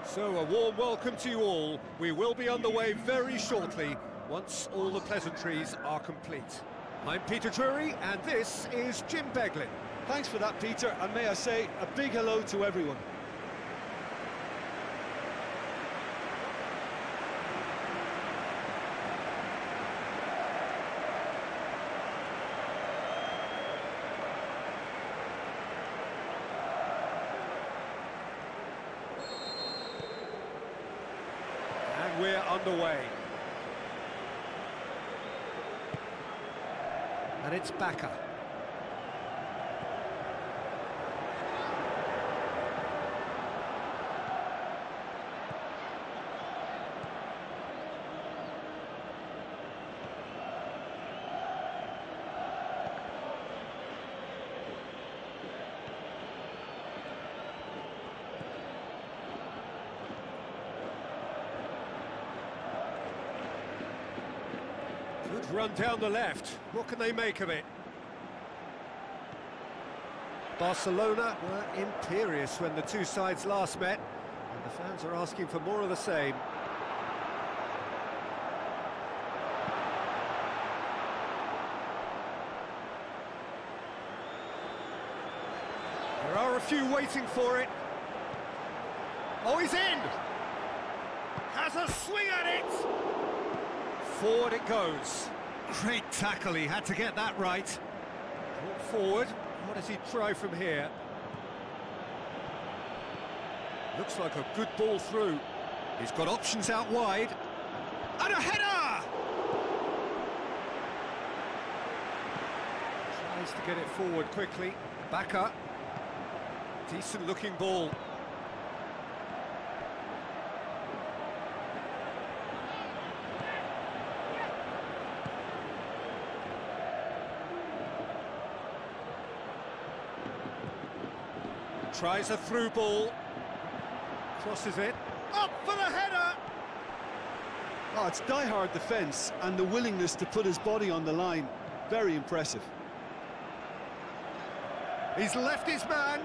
So a warm welcome to you all. We will be underway very shortly, once all the pleasantries are complete. I'm Peter Drury, and this is Jim Beglin. Thanks for that, Peter, and may I say a big hello to everyone. And we're underway. And it's Bacca. Good run down the left. What can they make of it? Barcelona were imperious when the two sides last met, and the fans are asking for more of the same. There are a few waiting for it. Oh, he's in! Has a swing at it! Forward it goes. Great tackle, he had to get that right. Brought forward. What does he try from here? Looks like a good ball through. He's got options out wide. And a header! Tries to get it forward quickly. Bacca. Decent looking ball. Tries a through ball, crosses it, up for the header! Oh, it's die-hard defence and the willingness to put his body on the line. Very impressive. He's left his man.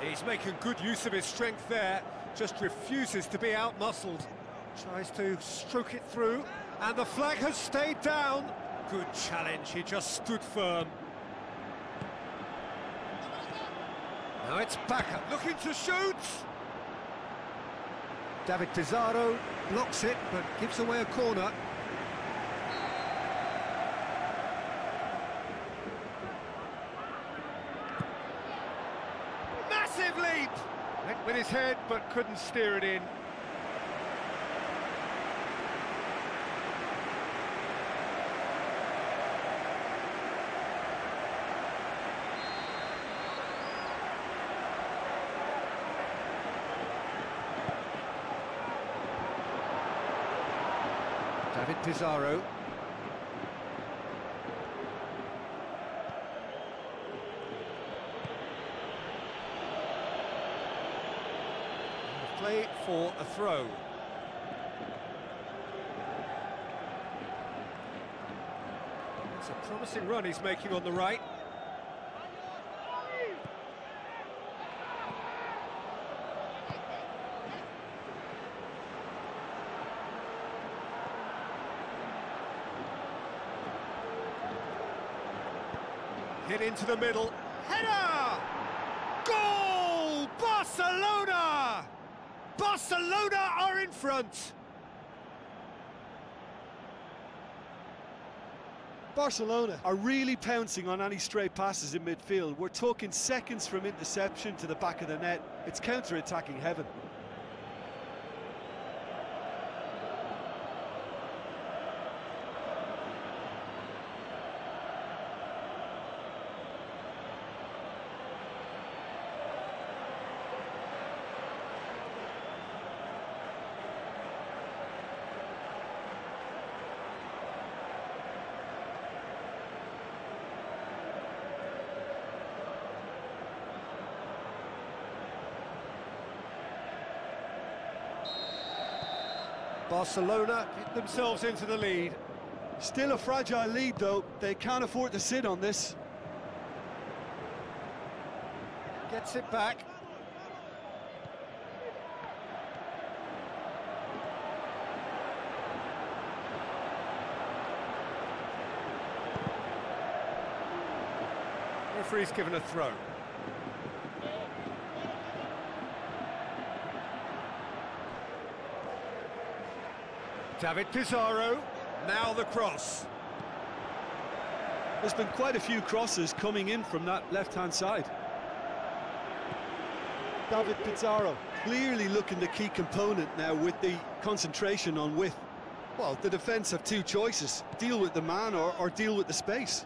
He's making good use of his strength there, just refuses to be out-muscled. Tries to stroke it through, and the flag has stayed down. Good challenge, he just stood firm. Now it's Bacca, looking to shoot! David Pizarro blocks it, but gives away a corner. Massive leap! Went with his head, but couldn't steer it in. David Pizarro. Play for a throw. It's a promising run he's making on the right. Hit into the middle. Header! Goal! Barcelona! Barcelona are in front. Barcelona are really pouncing on any stray passes in midfield. We're talking seconds from interception to the back of the net. It's counter-attacking heaven. Barcelona get themselves into the lead. Still a fragile lead, though. They can't afford to sit on this. Gets it back. referee's given a throw. David Pizarro, now the cross. There's been quite a few crosses coming in from that left-hand side. David Pizarro clearly looking the key component now with the concentration on width. Well, the defence have two choices: deal with the man or deal with the space.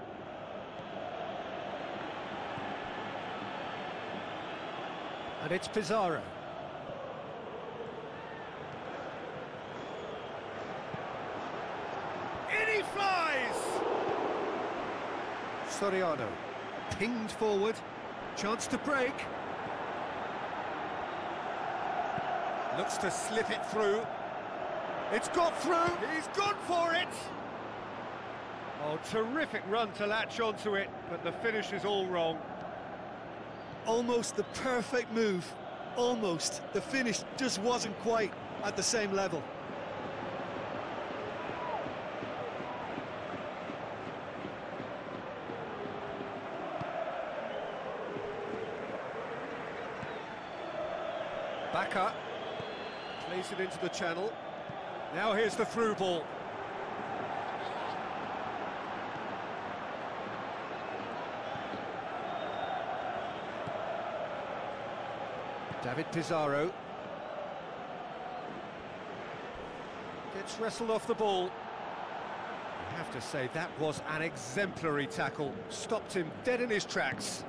And it's Pizarro. In he flies! Soriano, pinged forward, chance to break. Looks to slip it through. It's got through, he's gone for it! Oh, terrific run to latch onto it, but the finish is all wrong. Almost the perfect move, almost. The finish just wasn't quite at the same level. Back up, plays it into the channel. Now here's the through ball. David Pizarro gets wrestled off the ball. I have to say, that was an exemplary tackle. Stopped him dead in his tracks.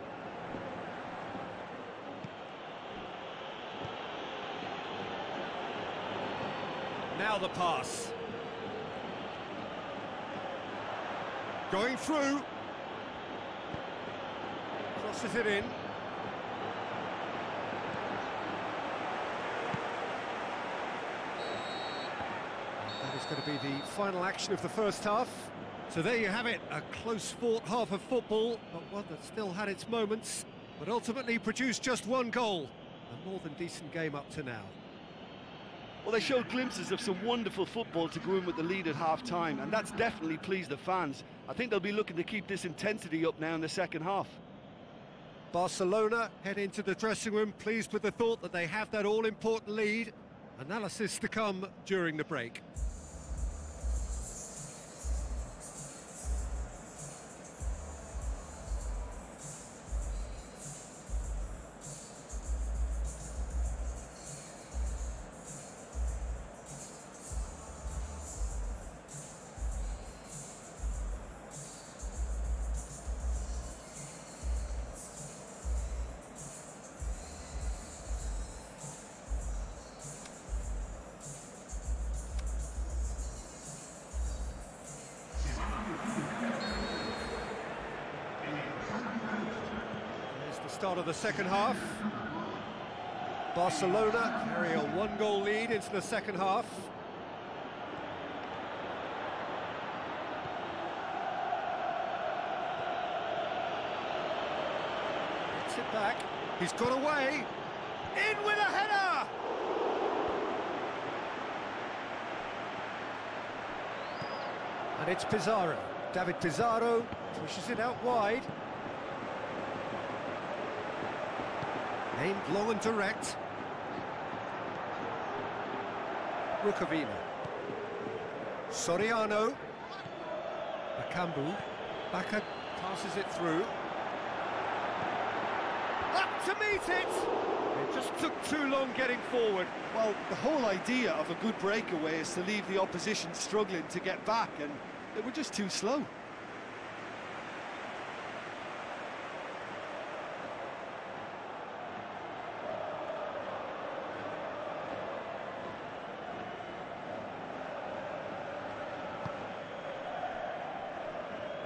Now the pass. Going through. Crosses it in. That is going to be the final action of the first half. So there you have it, a close-fought half of football, but one that still had its moments, but ultimately produced just one goal. A more than decent game up to now. Well, they showed glimpses of some wonderful football to go in with the lead at half-time, and that's definitely pleased the fans. I think they'll be looking to keep this intensity up now in the second half. Barcelona head into the dressing room pleased with the thought that they have that all-important lead. Analysis to come during the break. Start of the second half. Barcelona carry a one-goal lead into the second half. Gets it back. He's got away. In with a header! And it's Pizarro. David Pizarro pushes it out wide. Aimed long and direct. Rukavina. Soriano. Bakambu. Baka passes it through. Up to meet it! It just took too long getting forward. Well, the whole idea of a good breakaway is to leave the opposition struggling to get back, and they were just too slow.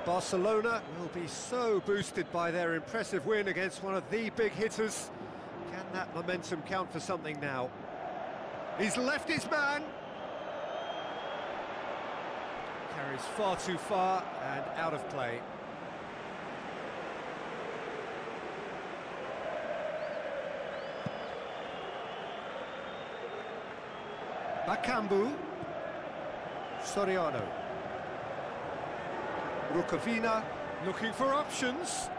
Barcelona will be so boosted by their impressive win against one of the big hitters. Can that momentum count for something now? He's left his man. Carries far too far and out of play. Bakambu. Soriano. Rukavina looking for options.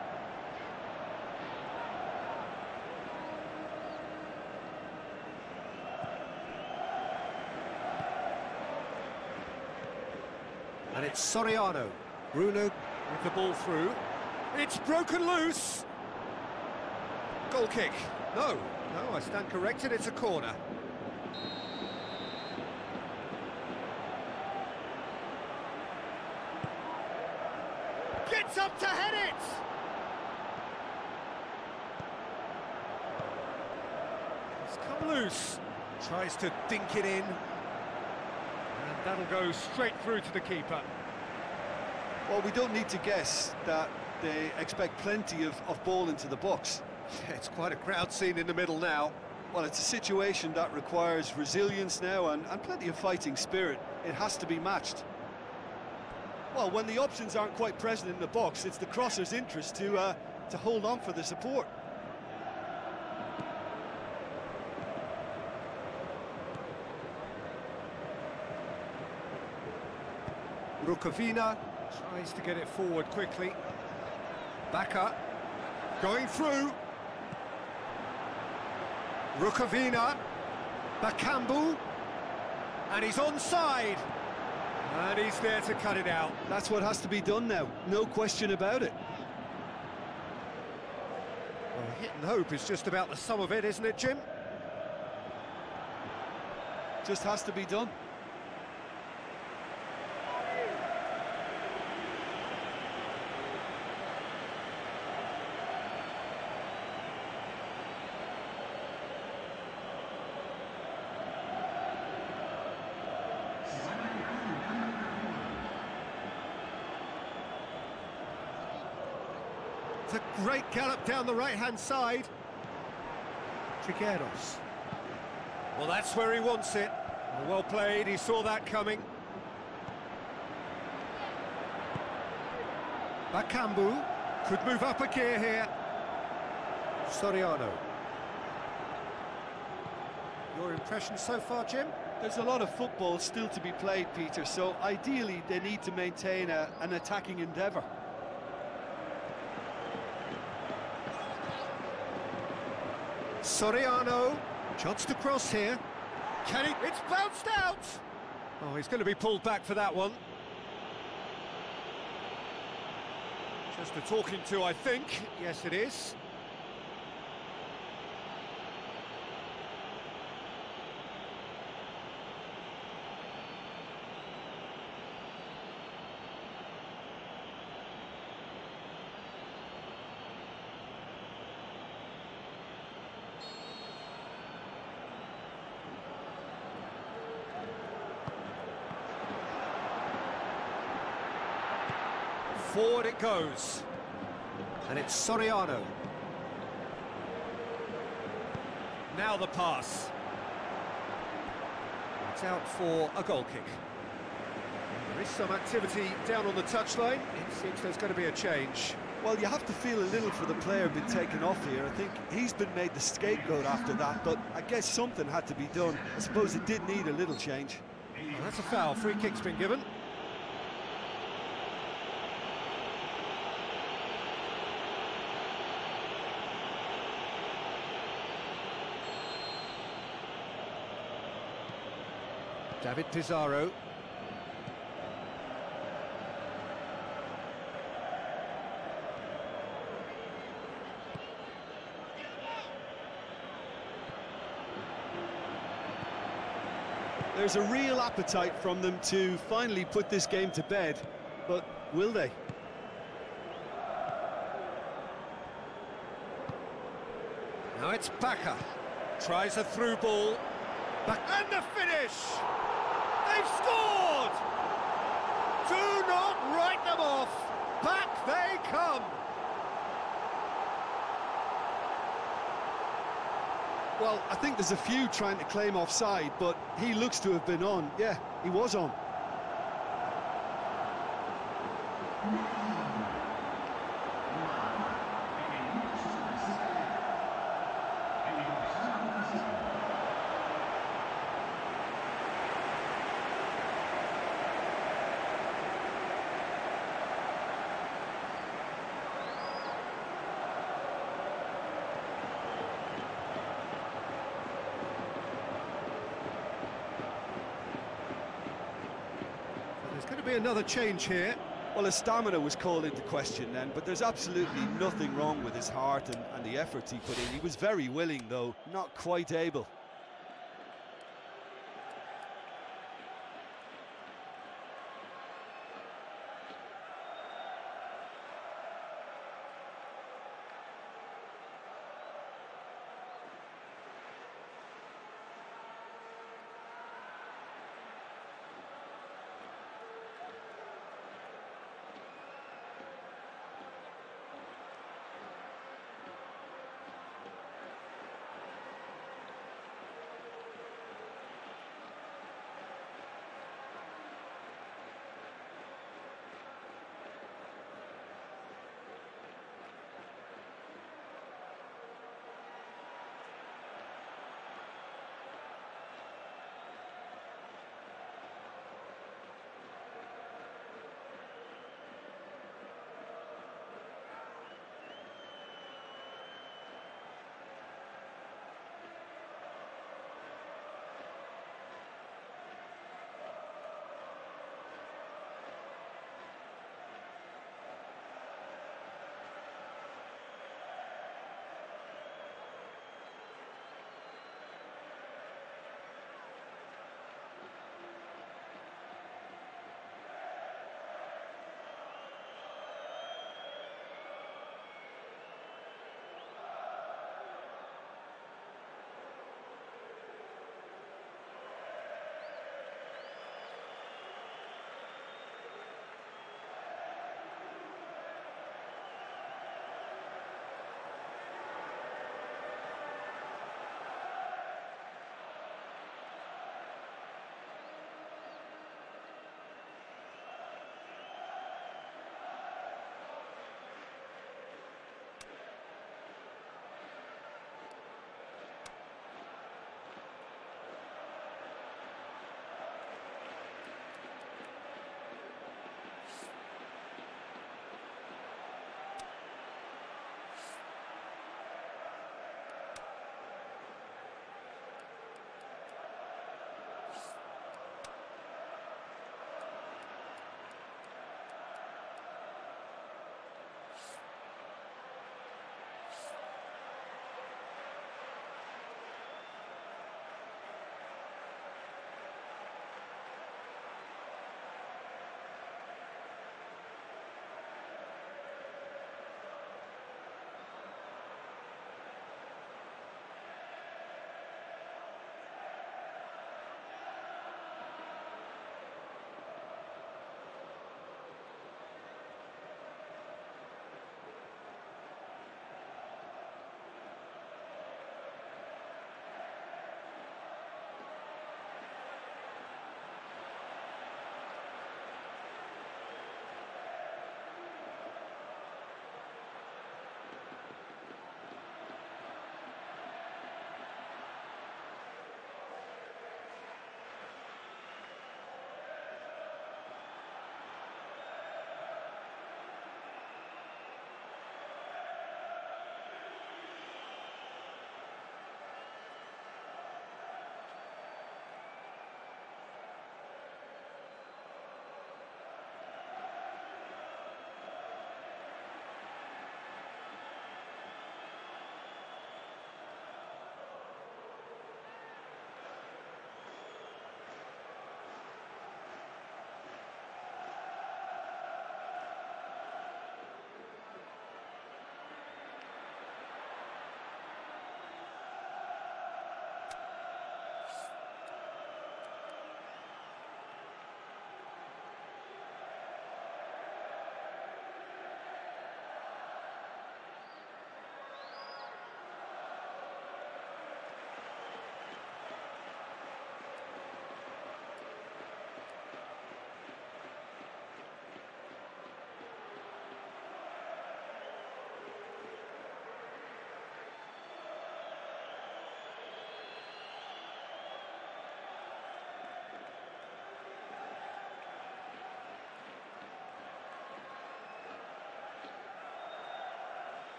And it's Soriano. Bruno with the ball through. It's broken loose. Goal kick. No, I stand corrected, it's a corner. Gets up to head it! It's come loose. Tries to dink it in. And that'll go straight through to the keeper. Well, we don't need to guess that they expect plenty of ball into the box. Yeah, it's quite a crowd scene in the middle now. Well, it's a situation that requires resilience now and plenty of fighting spirit. It has to be matched. Well, when the options aren't quite present in the box, it's the crosser's interest to hold on for the support. Rukavina tries to get it forward quickly. Baka going through. Rukavina, Bakambu, and he's onside. And he's there to cut it out. That's what has to be done now, no question about it. Well, hit and hope is just about the sum of it, isn't it, Jim? Just has to be done. It's a great gallop down the right-hand side. Trigueros. Well, that's where he wants it. Well played, he saw that coming. Bakambu could move up a gear here. Soriano. Your impression so far, Jim? There's a lot of football still to be played, Peter, so ideally they need to maintain an attacking endeavour. Soriano, chance to cross here. Can he? It's bounced out! Oh, he's going to be pulled back for that one. Just a talking to, I think. Yes, it is. Forward it goes, and it's Soriano. Now the pass. It's out for a goal kick. There is some activity down on the touchline. It seems there's going to be a change. Well, you have to feel a little for the player being taken off here. I think he's been made the scapegoat after that, but I guess something had to be done. I suppose it did need a little change. Well, that's a foul. Free kick's been given. David Pizarro. There's a real appetite from them to finally put this game to bed, but will they? Now it's Baka. Tries a through ball. And the finish! They've scored! Do not write them off. Back they come. Well, I think there's a few trying to claim offside, but he looks to have been on. Yeah, he was on. There's going to be another change here. Well, his stamina was called into question then, but there's absolutely nothing wrong with his heart and the efforts he put in. He was very willing, though, not quite able.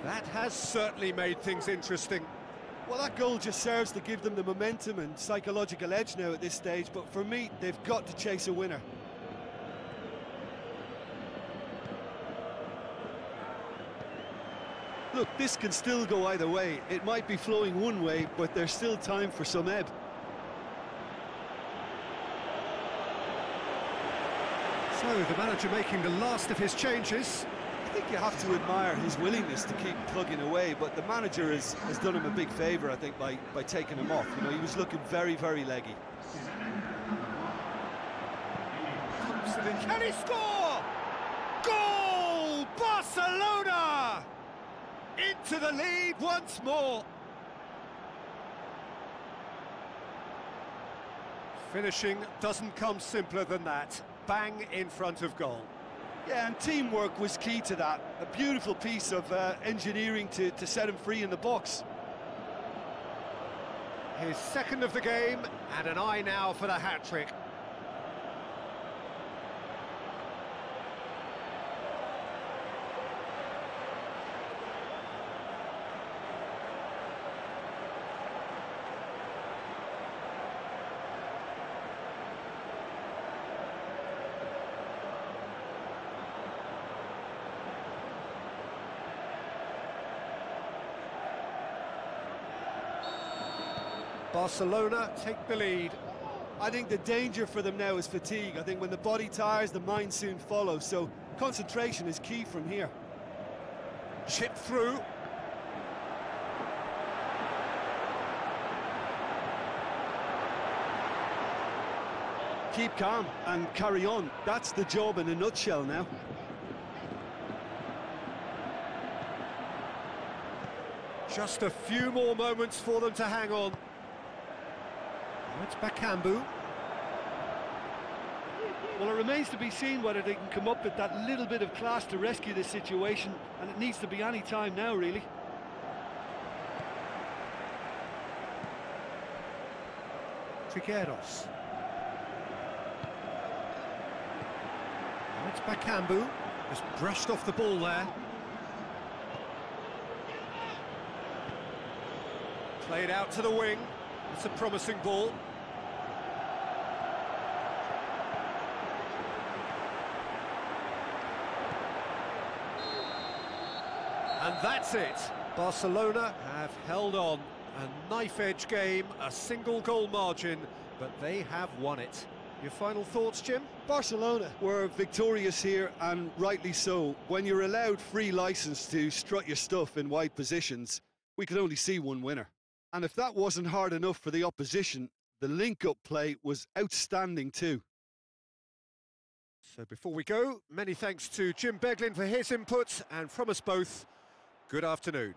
That has certainly made things interesting. Well, that goal just serves to give them the momentum and psychological edge now at this stage, but for me, they've got to chase a winner. Look, this can still go either way. It might be flowing one way, but there's still time for some ebb. So, the manager making the last of his changes. I think you have to admire his willingness to keep plugging away, but the manager has done him a big favour, I think, by taking him off. You know, he was looking very, very leggy. Can he score? Goal! Barcelona! Into the lead once more. Finishing doesn't come simpler than that. Bang in front of goal. Yeah, and teamwork was key to that. A beautiful piece of engineering to set him free in the box. His second of the game, and an eye now for the hat-trick. Barcelona take the lead. I think the danger for them now is fatigue. I think when the body tires, the mind soon follows, so concentration is key from here. Chip through. Keep calm and carry on. That's the job in a nutshell now. Just a few more moments for them to hang on. Now it's Bakambu. Well, it remains to be seen whether they can come up with that little bit of class to rescue this situation, and it needs to be any time now, really. Trigueros. Now it's Bakambu. Just brushed off the ball there. Played out to the wing. It's a promising ball. And that's it. Barcelona have held on. A knife-edge game, a single goal margin, but they have won it. Your final thoughts, Jim? Barcelona were victorious here, and rightly so. When you're allowed free license to strut your stuff in wide positions, we could only see one winner. And if that wasn't hard enough for the opposition, the link-up play was outstanding too. So before we go, many thanks to Jim Beglin for his input, and from us both, good afternoon.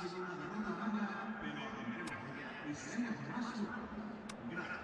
segunda derrota vaya, pero tendremos ella y seremos más duro. Gracias.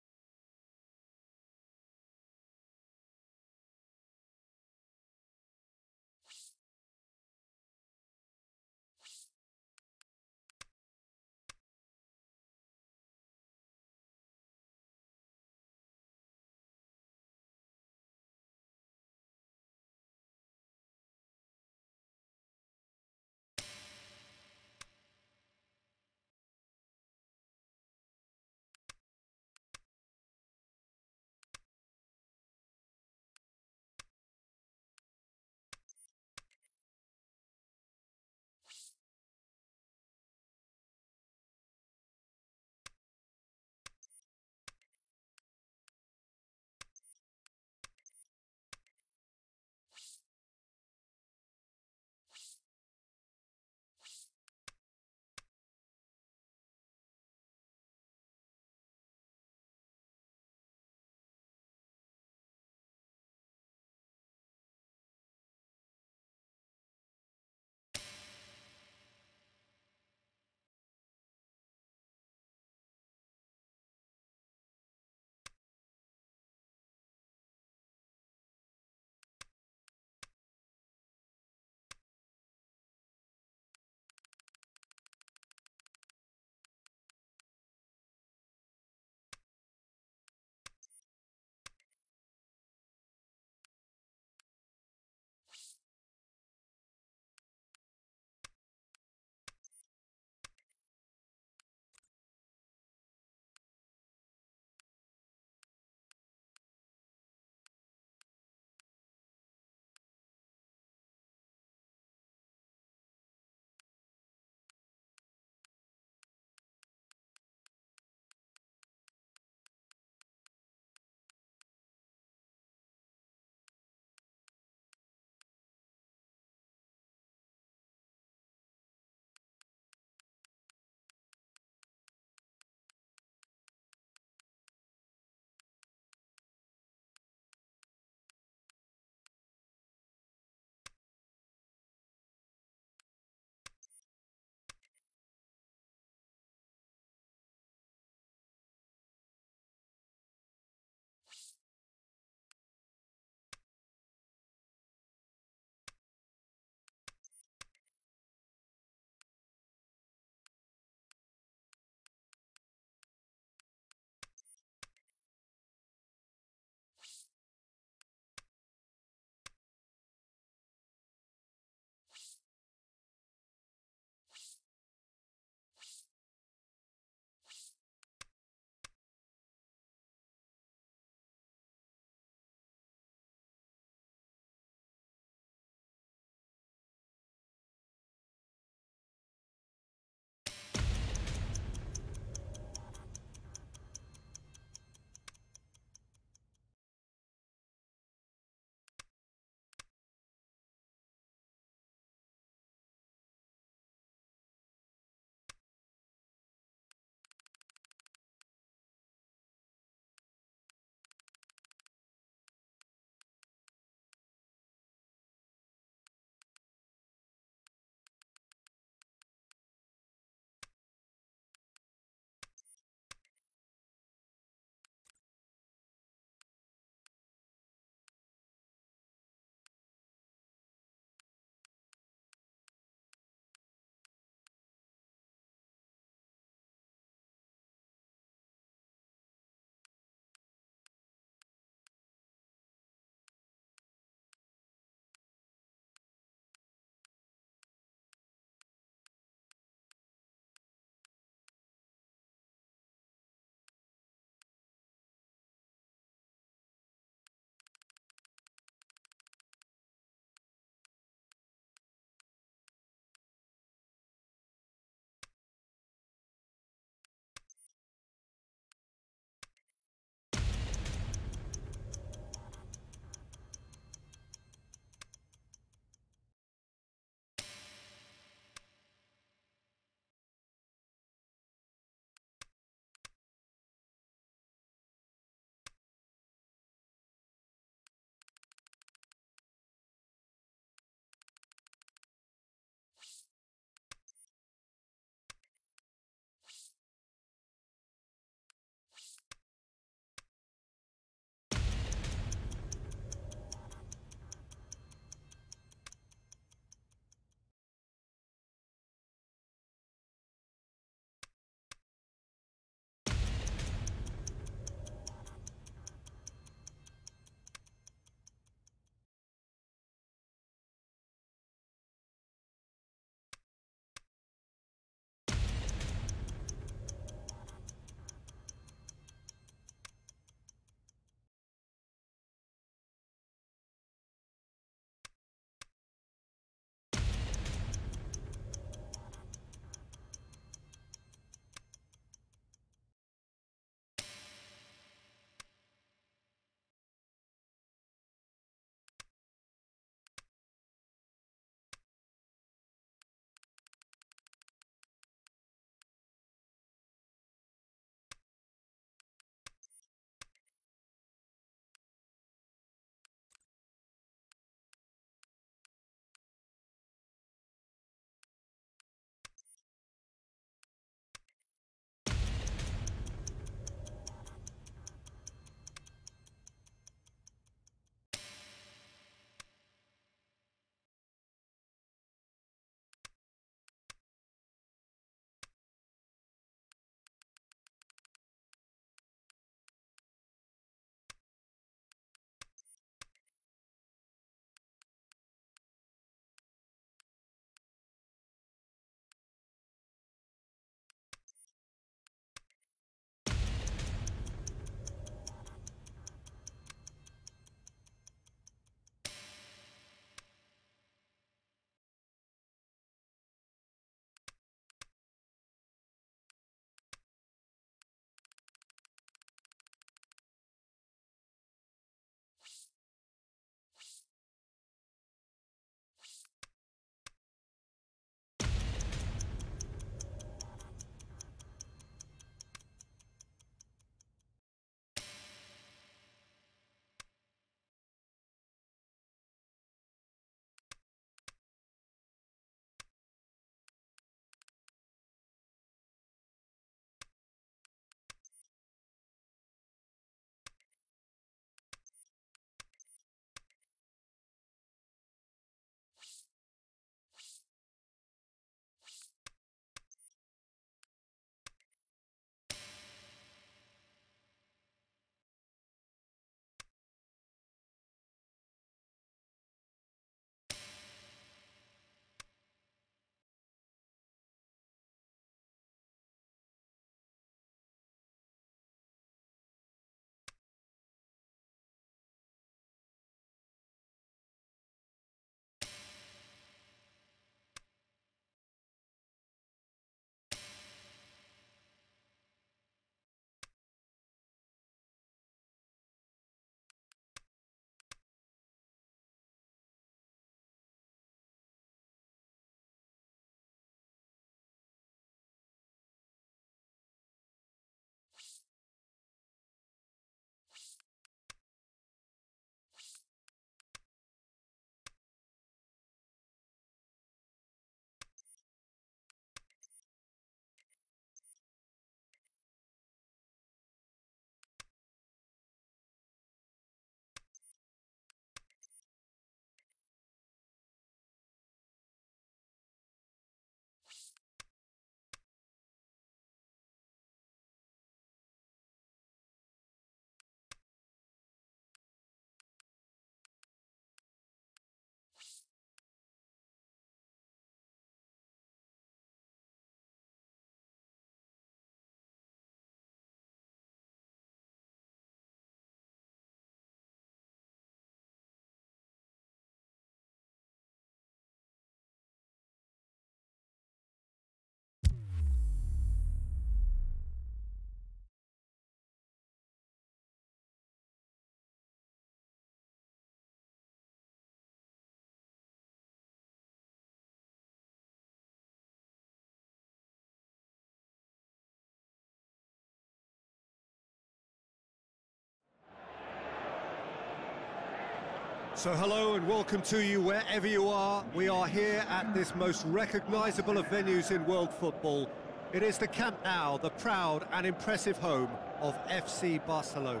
So hello and welcome to you wherever you are. We are here at this most recognisable of venues in world football. It is the Camp Nou, the proud and impressive home of FC Barcelona.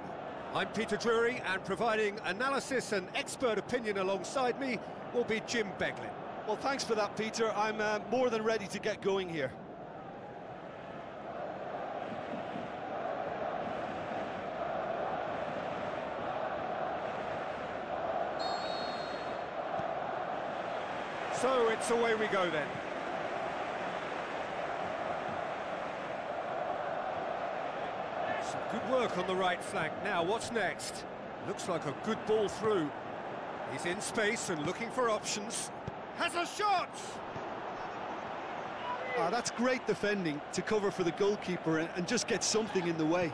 I'm Peter Drury, and providing analysis and expert opinion alongside me will be Jim Beglin. Well, thanks for that, Peter. I'm more than ready to get going here. So it's away we go then. Some good work on the right flank. Now, what's next? Looks like a good ball through. He's in space and looking for options. Has a shot! That's great defending to cover for the goalkeeper and just get something in the way.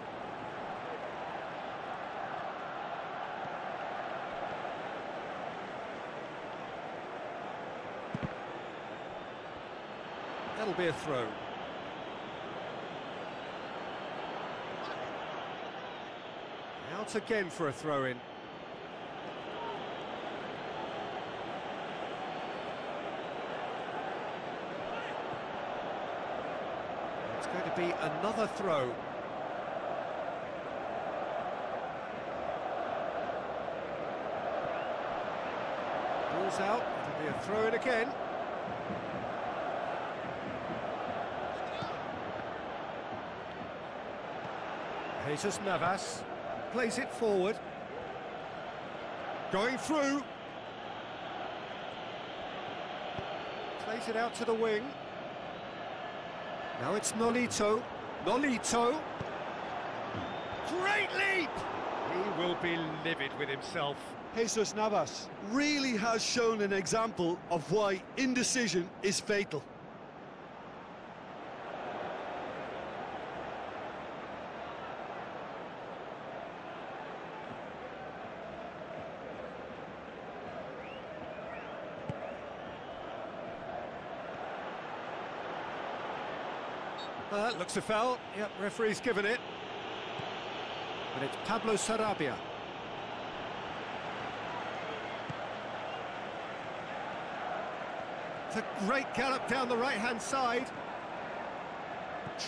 That'll be a throw. Out again for a throw-in. It's going to be another throw. Ball's out, it'll be a throw-in again. Jesus Navas plays it forward. Going through. Plays it out to the wing. Now it's Nolito. Nolito. Great leap! He will be livid with himself. Jesus Navas really has shown an example of why indecision is fatal. Looks a foul. Yep, referee's given it. But it's Pablo Sarabia. It's a great gallop down the right-hand side.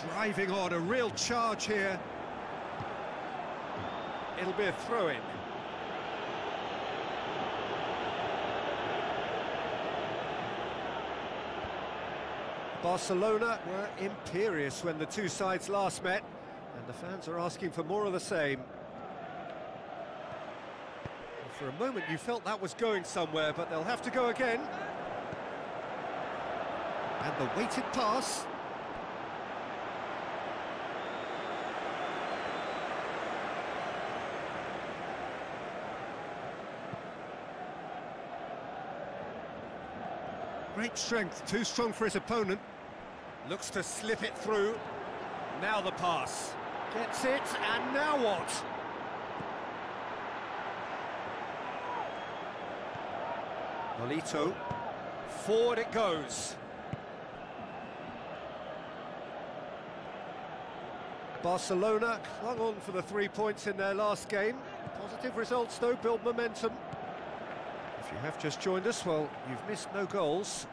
Driving on, a real charge here. It'll be a throw-in. Barcelona were imperious when the two sides last met, and the fans are asking for more of the same. For a moment you felt that was going somewhere, but they'll have to go again. And the weighted pass. Great strength, too strong for his opponent. Looks to slip it through. Now the pass. Gets it, and now what? Nolito. Forward it goes. Barcelona clung on for the 3 points in their last game. Positive results, though, build momentum. If you have just joined us, well, you've missed no goals.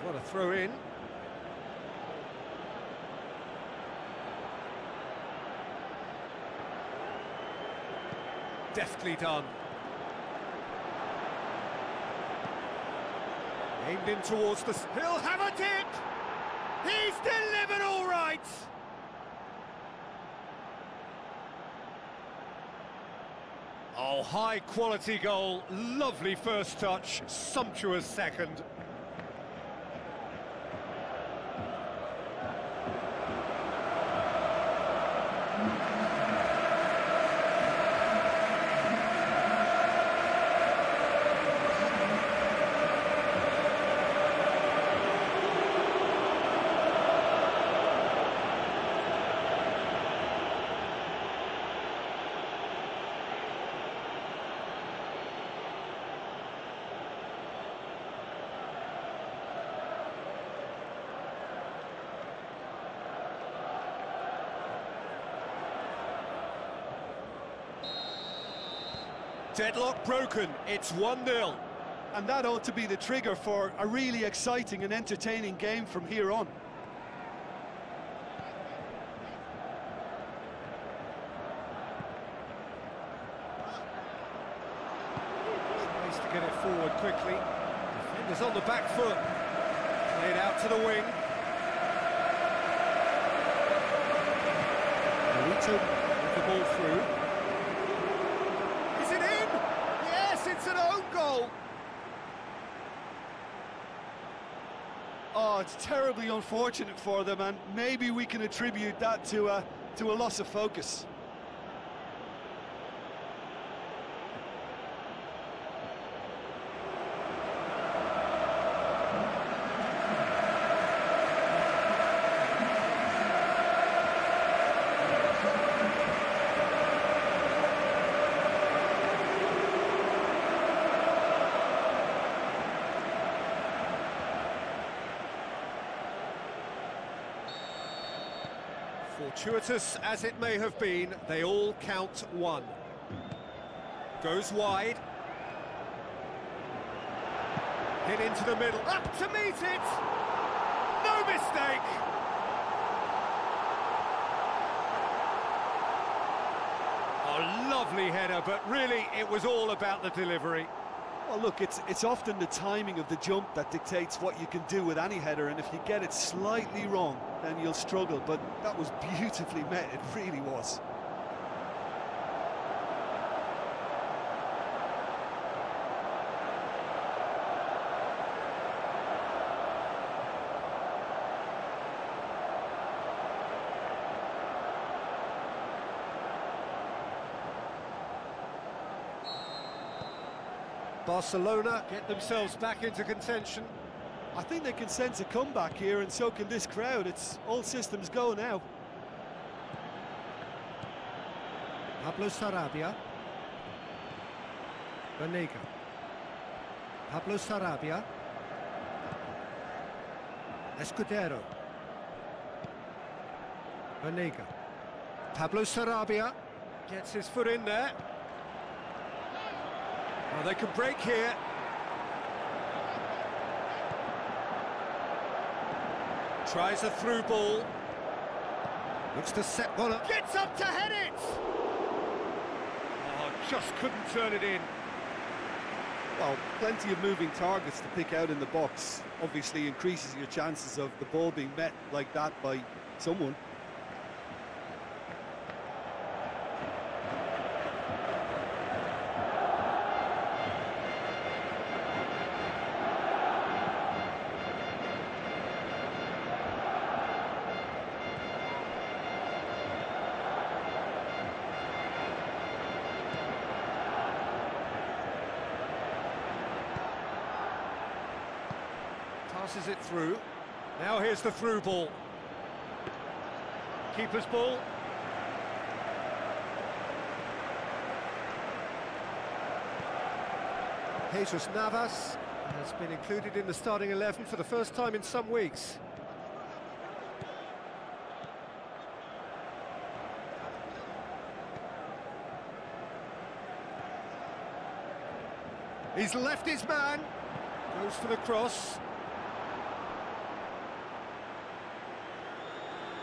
What a throw in. Deftly done. Aimed in towards the... He'll have a tip! He's delivered all right! Oh, high-quality goal. Lovely first touch. Sumptuous second. Deadlock broken, it's 1-0. And that ought to be the trigger for a really exciting and entertaining game from here on. Nice to get it forward quickly. Defenders on the back foot. Played out to the wing. With the ball through. Is it in? Yes, it's an own goal. Oh, it's terribly unfortunate for them, and maybe we can attribute that to a loss of focus. Fortuitous as it may have been, they all count one. Goes wide. Hit into the middle, up to meet it! No mistake! A lovely header, but really it was all about the delivery. Well, look, it's often the timing of the jump that dictates what you can do with any header, and if you get it slightly wrong, then you'll struggle, but that was beautifully met, it really was. Barcelona get themselves back into contention. I think they can sense a comeback here, and so can this crowd. It's all systems go now. Pablo Sarabia. Banega. Pablo Sarabia. Escudero. Banega. Pablo Sarabia gets his foot in there. Well, they can break here. Tries a through ball. Looks to set one up. Gets up to head it! Oh, just couldn't turn it in. Well, plenty of moving targets to pick out in the box. Obviously increases your chances of the ball being met like that by someone. Passes it through. Now here's the through ball. Keeper's ball. Jesus Navas has been included in the starting 11 for the first time in some weeks. He's left his man. Goes for the cross.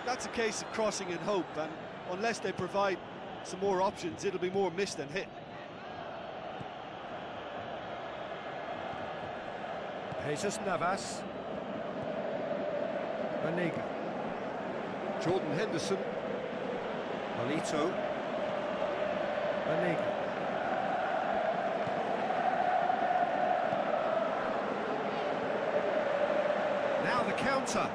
That's a case of crossing in hope, and unless they provide some more options, it'll be more miss than hit. Jesus Navas. Banega. Jordan Henderson. Polito. Banega. Now the counter.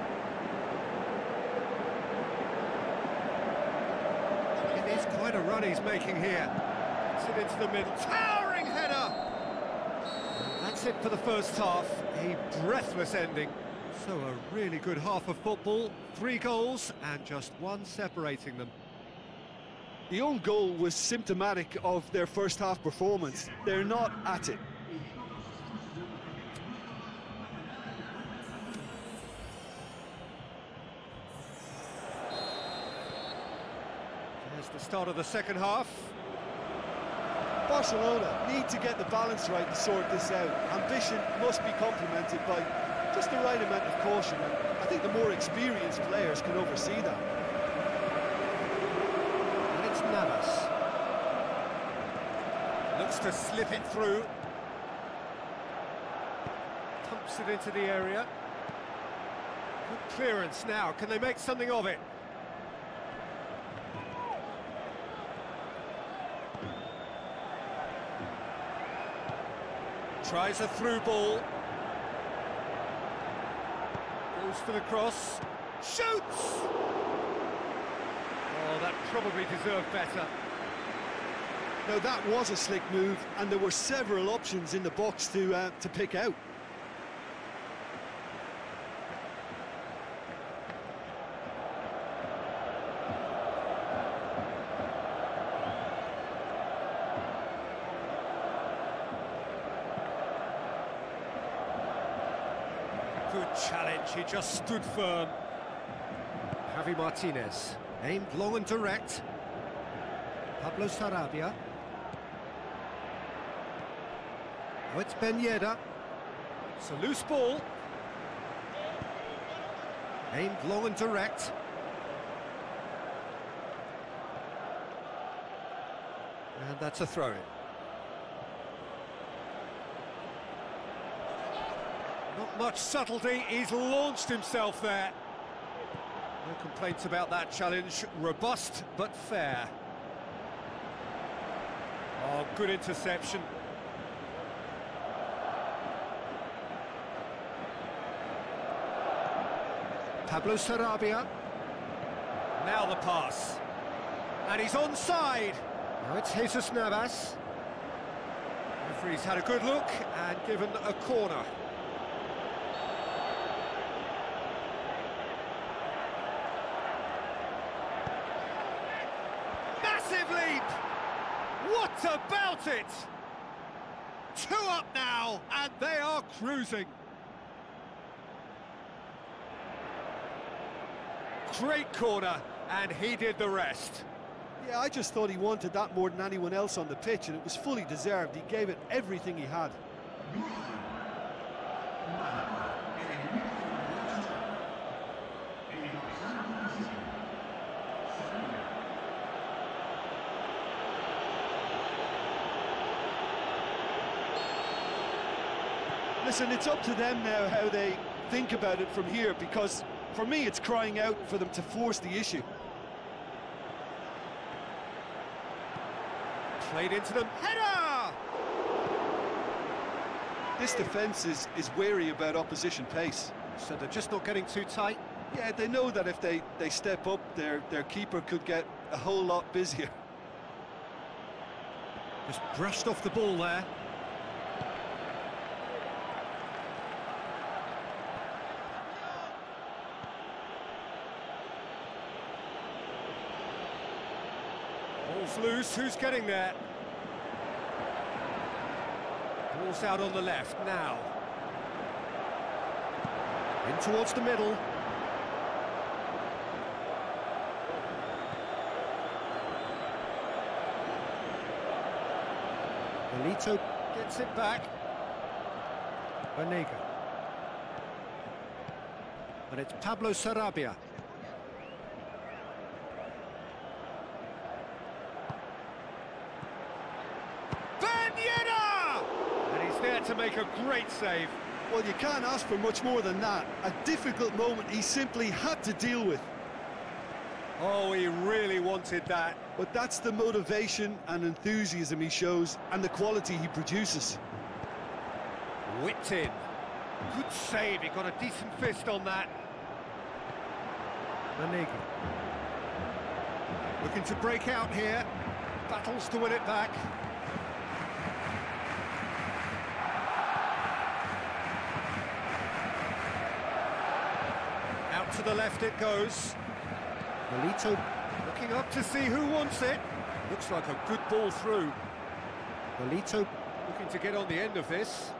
It is quite a run he's making here. Gets it into the middle. Towering header! That's it for the first half. A breathless ending. So a really good half of football. 3 goals and just one separating them. The own goal was symptomatic of their first half performance. They're not at it. There's the start of the second half. Barcelona need to get the balance right to sort this out. Ambition must be complemented by just the right amount of caution, and I think the more experienced players can oversee that. And it's Navas. Looks to slip it through. Pumps it into the area. Good clearance now. Can they make something of it? Tries a through ball. Goes for the cross. Shoots! Oh, that probably deserved better. Now that was a slick move, and there were several options in the box to pick out. Good challenge, he just stood firm. Javi Martinez, aimed long and direct. Pablo Sarabia. Oh, it's Ben Yedder. It's a loose ball. Aimed long and direct. And that's a throw-in. Not much subtlety, he's launched himself there. No complaints about that challenge, robust but fair. Oh, good interception. Pablo Sarabia. Now the pass. And he's onside. Now it's Jesus Navas. Referee's had a good look and given a corner. Massive leap! What about it? 2 up now, and they are cruising. Great corner, and he did the rest. Yeah, I just thought he wanted that more than anyone else on the pitch, and it was fully deserved. He gave it everything he had. Listen, it's up to them now how they think about it from here, because for me it's crying out for them to force the issue. Played into them, header! This defence is wary about opposition pace. So they're just not getting too tight? Yeah, they know that if they step up, their keeper could get a whole lot busier. Just brushed off the ball there. Ball's loose, who's getting there? Ball's out on the left, now. In towards the middle. Benito gets it back. Banega. And it's Pablo Sarabia. And he's there to make a great save. Well, you can't ask for much more than that. A difficult moment he simply had to deal with. Oh, he really wanted that. But that's the motivation and enthusiasm he shows, and the quality he produces. Whipped in. Good save, he got a decent fist on that. Banega. Looking to break out here. Battles to win it back. Out to the left it goes. Melito looking up to see who wants it. Looks like a good ball through. Melito looking to get on the end of this.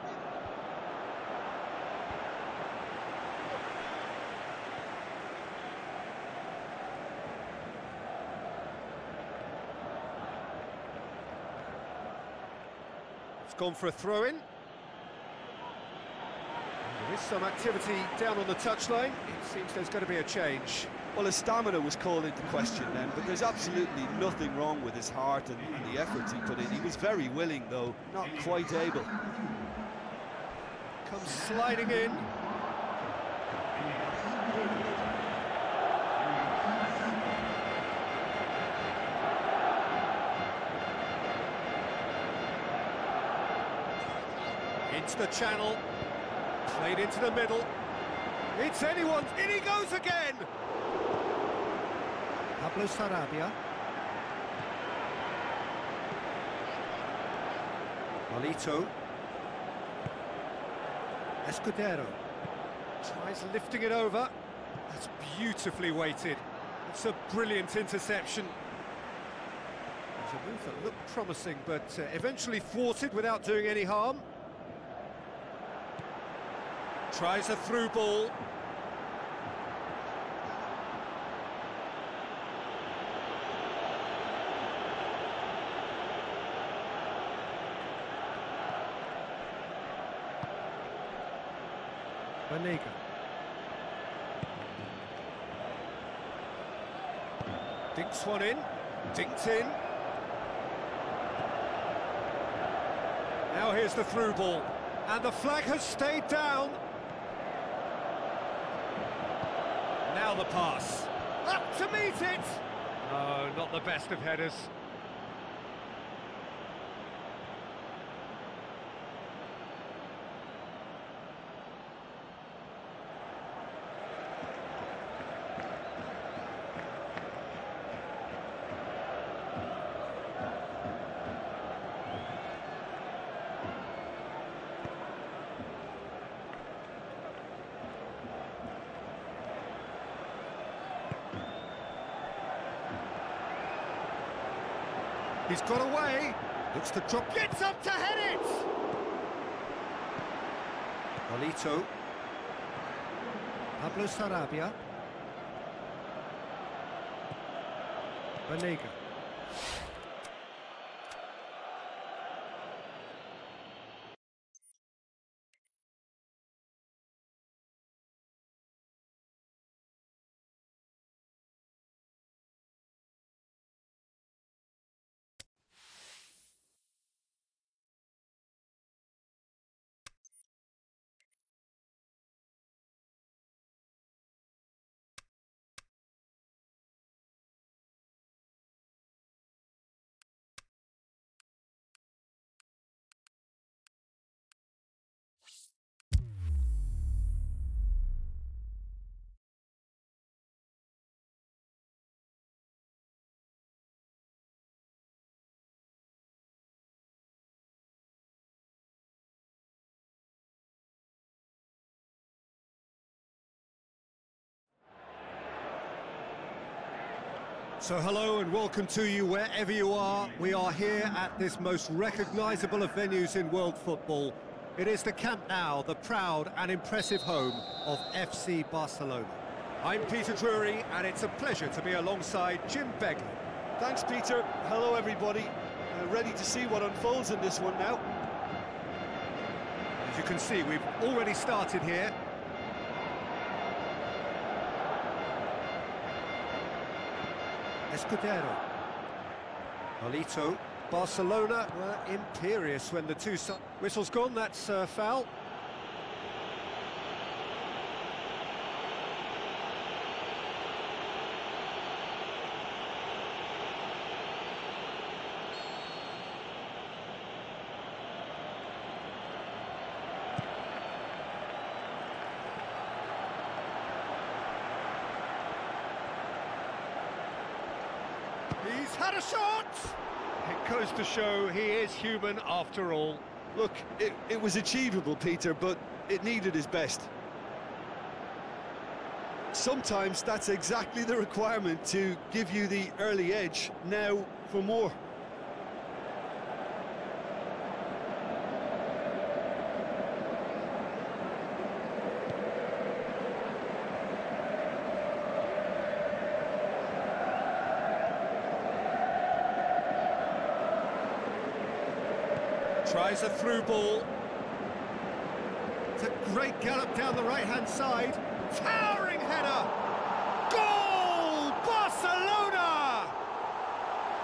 It's gone for a throw-in. There is some activity down on the touchline. It seems there's going to be a change. Well, his stamina was called into question then, but there's absolutely nothing wrong with his heart and the efforts he put in. He was very willing, though, not quite able. Comes sliding in. Into the channel. Played into the middle. It's anyone's. In he goes again! Pablo Sarabia. Nolito. Escudero. Tries lifting it over. That's beautifully weighted. It's a brilliant interception. It's a move that looked promising, but eventually thwarted without doing any harm. Tries a through ball. Banega. Dinks one in. Dinked in. Now here's the through ball. And the flag has stayed down. Now the pass. Up to meet it! No, not the best of headers. He's got away. Looks to drop. Gets up to head it. Nolito. Pablo Sarabia. Banega. So hello and welcome to you wherever you are. We are here at this most recognisable of venues in world football. It is the Camp Nou, the proud and impressive home of FC Barcelona. I'm Peter Drury and it's a pleasure to be alongside Jim Begley. Thanks, Peter. Hello, everybody. Ready to see what unfolds in this one now. As you can see, we've already started here. Escudero. Nolito. Barcelona were imperious when the two... Whistle's gone, that's foul. He's had a shot! It goes to show he is human after all. Look, it was achievable, Peter, but it needed his best. Sometimes that's exactly the requirement to give you the early edge. Now for more. Tries a through ball. It's a great gallop down the right-hand side. Towering header! Goal! Barcelona!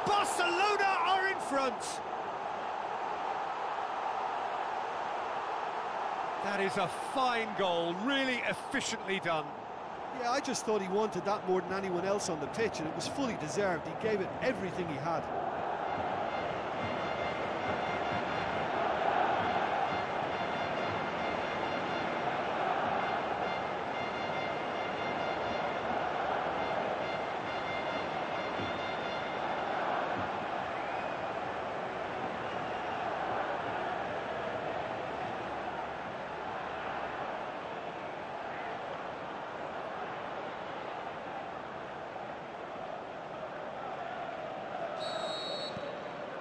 Barcelona are in front. That is a fine goal, really efficiently done. Yeah, I just thought he wanted that more than anyone else on the pitch, and it was fully deserved. He gave it everything he had.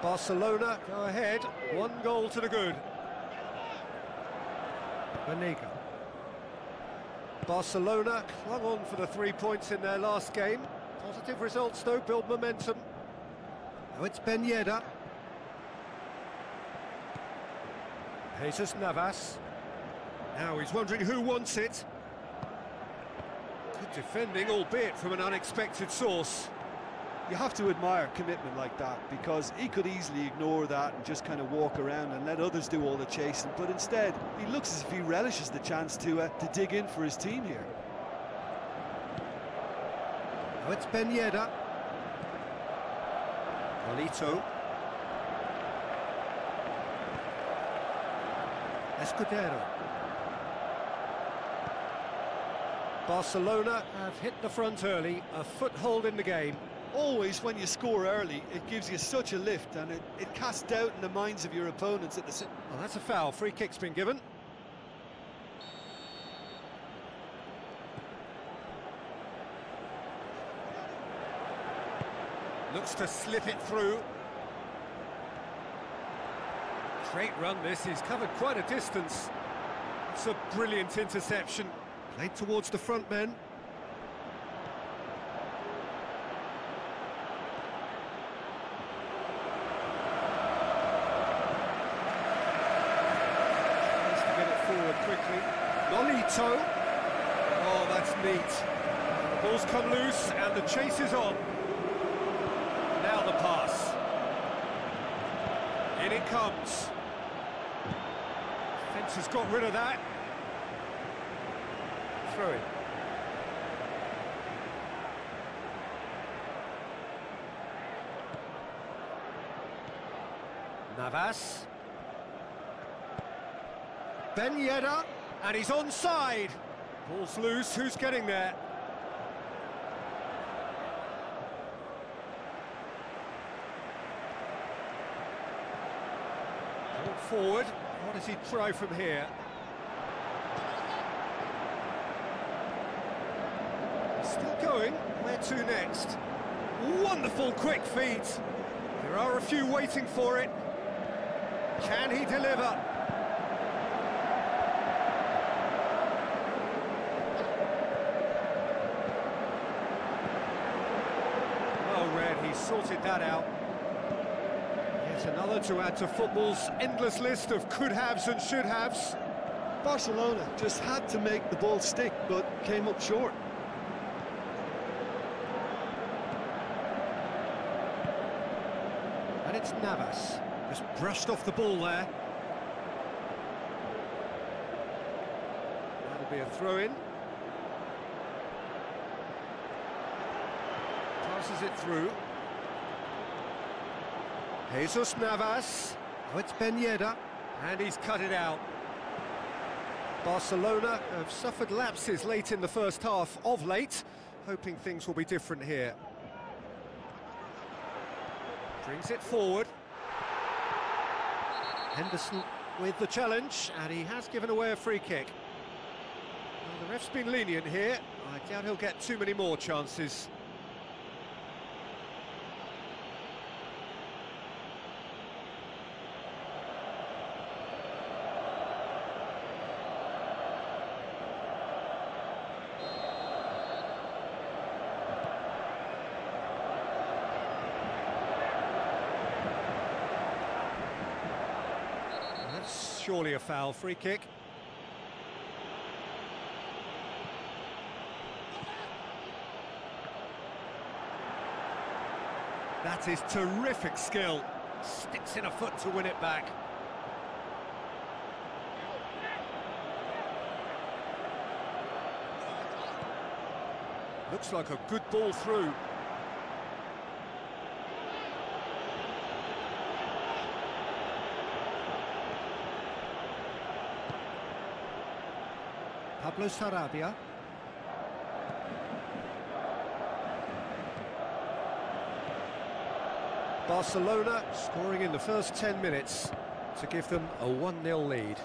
Barcelona go ahead, 1 goal to the good. Benega. Barcelona clung on for the 3 points in their last game. Positive results though, build momentum. Now it's Ben Yedder. Jesus Navas. Now he's wondering who wants it. Good defending, albeit from an unexpected source. You have to admire commitment like that, because he could easily ignore that and just kind of walk around and let others do all the chasing, but instead he looks as if he relishes the chance to dig in for his team here. Now it's Ben Yedder. Polito. Escudero. Barcelona have hit the front early, a foothold in the game. Always when you score early, it gives you such a lift, and it casts doubt in the minds of your opponents at the... Well, that's a foul. Free kick's been given. Looks to slip it through. Great run this, he's covered quite a distance. It's a brilliant interception. Played towards the front men. Quickly. Nolito. Oh, that's neat. The ball's come loose and the chase is on. Now the pass. In it comes. Fence has got rid of that. Throw it. Navas. Ben Yedder, and he's onside. Ball's loose, who's getting there? Ball forward, what does he try from here? He's still going, where to next? Wonderful quick feet. There are a few waiting for it. Can he deliver? He sorted that out. Yet another to add to football's endless list of could-haves and should-haves. Barcelona just had to make the ball stick, but came up short. And it's Navas. Just brushed off the ball there. That'll be a throw-in. Passes it through. Jesus Navas. Oh, it's Ben Yedder. And he's cut it out. Barcelona have suffered lapses late in the first half of late, hoping things will be different here. Brings it forward. Henderson with the challenge, and he has given away a free kick. Well, the ref's been lenient here. I doubt he'll get too many more chances. surely a foul. Free kick. That is terrific skill. Sticks in a foot to win it back. Looks like a good ball through. Pablo Sarabia. Barcelona scoring in the first 10 minutes to give them a 1-0 lead.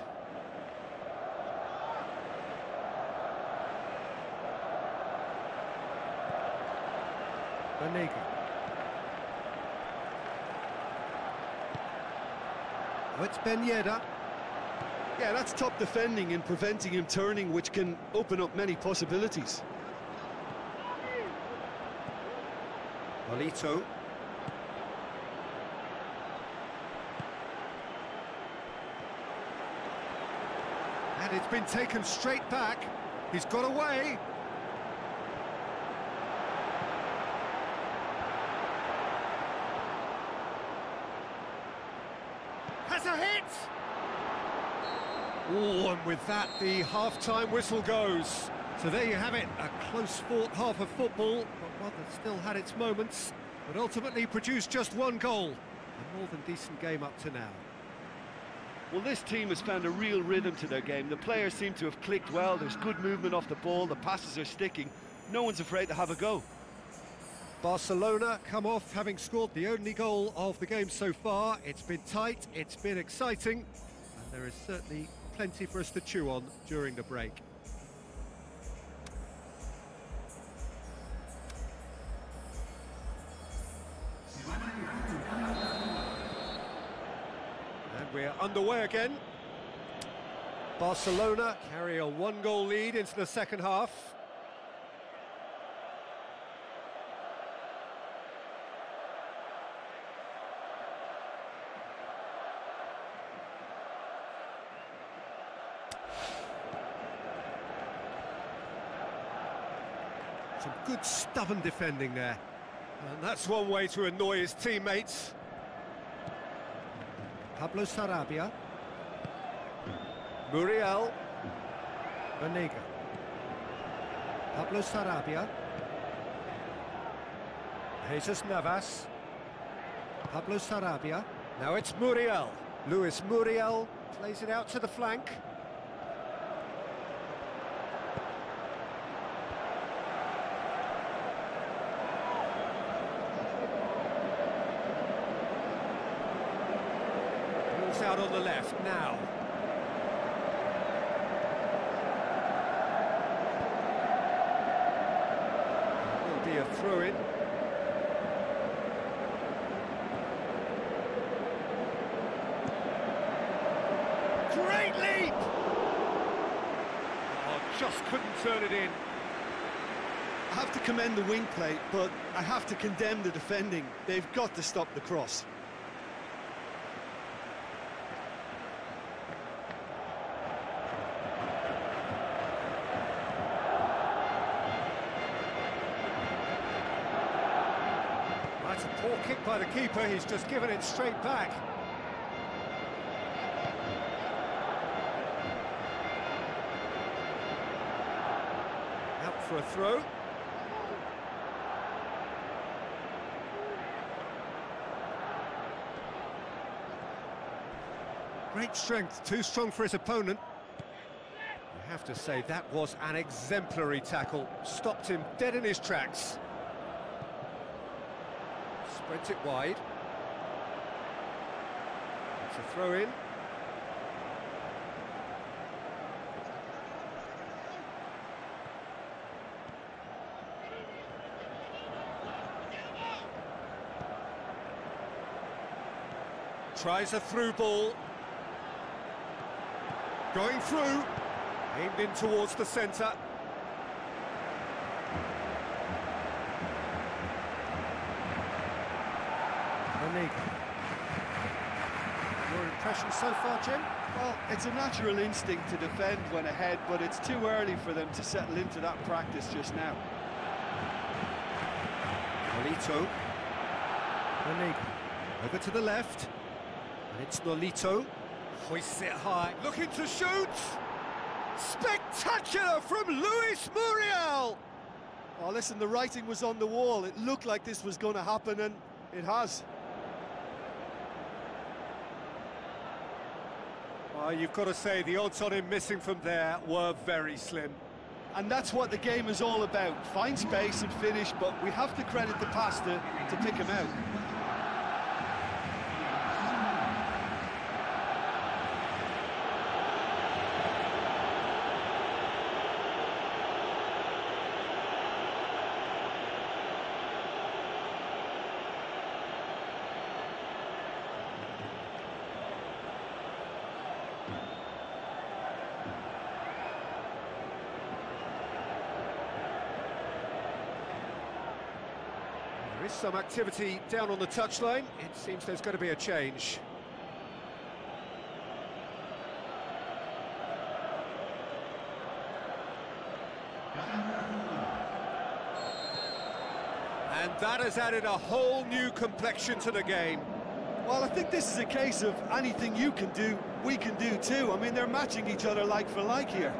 Banega. Oh, it's Ben Yedder. Yeah, that's top defending and preventing him turning, which can open up many possibilities. Molito. And it's been taken straight back. He's got away. Has a hit! Oh, and with that, the half-time whistle goes. So there you have it, a close-fought half of football, but one that still had its moments, but ultimately produced just one goal. A more than decent game up to now. Well, this team has found a real rhythm to their game. The players seem to have clicked well. There's good movement off the ball. The passes are sticking. No one's afraid to have a go. Barcelona come off having scored the only goal of the game so far. It's been tight, it's been exciting, and there is certainly plenty for us to chew on during the break. And we're underway again. Barcelona carry a 1-goal lead into the second half. Some good stubborn defending there. And that's one way to annoy his teammates. Pablo Sarabia. Muriel. Banega. Pablo Sarabia. Jesus Navas. Pablo Sarabia. Now it's Muriel. Luis Muriel plays it out to the flank. Out on the left now. Will be a throw-in. Great leap! Oh, just couldn't turn it in. I have to commend the wing play, but I have to condemn the defending. They've got to stop the cross. That's a poor kick by the keeper, he's just given it straight back. Out for a throw. Great strength, too strong for his opponent. You have to say that was an exemplary tackle, stopped him dead in his tracks. Spreads it wide. It's a throw-in. Tries a through ball. Going through. Aimed in towards the centre. Your impression so far, Jim? Well, it's a natural instinct to defend when ahead, but it's too early for them to settle into that practice just now. Nolito. Over to the left. And it's Nolito. Hoists it high. Looking to shoot! Spectacular from Luis Muriel! Oh, listen, the writing was on the wall. It looked like this was going to happen, and it has. Well, you've got to say the odds on him missing from there were very slim. And that's what the game is all about. Find space and finish, but we have to credit the pass to pick him out. There is some activity down on the touchline. It seems there's going to be a change. And that has added a whole new complexion to the game. Well, I think this is a case of anything you can do, we can do too. I mean, they're matching each other like for like here.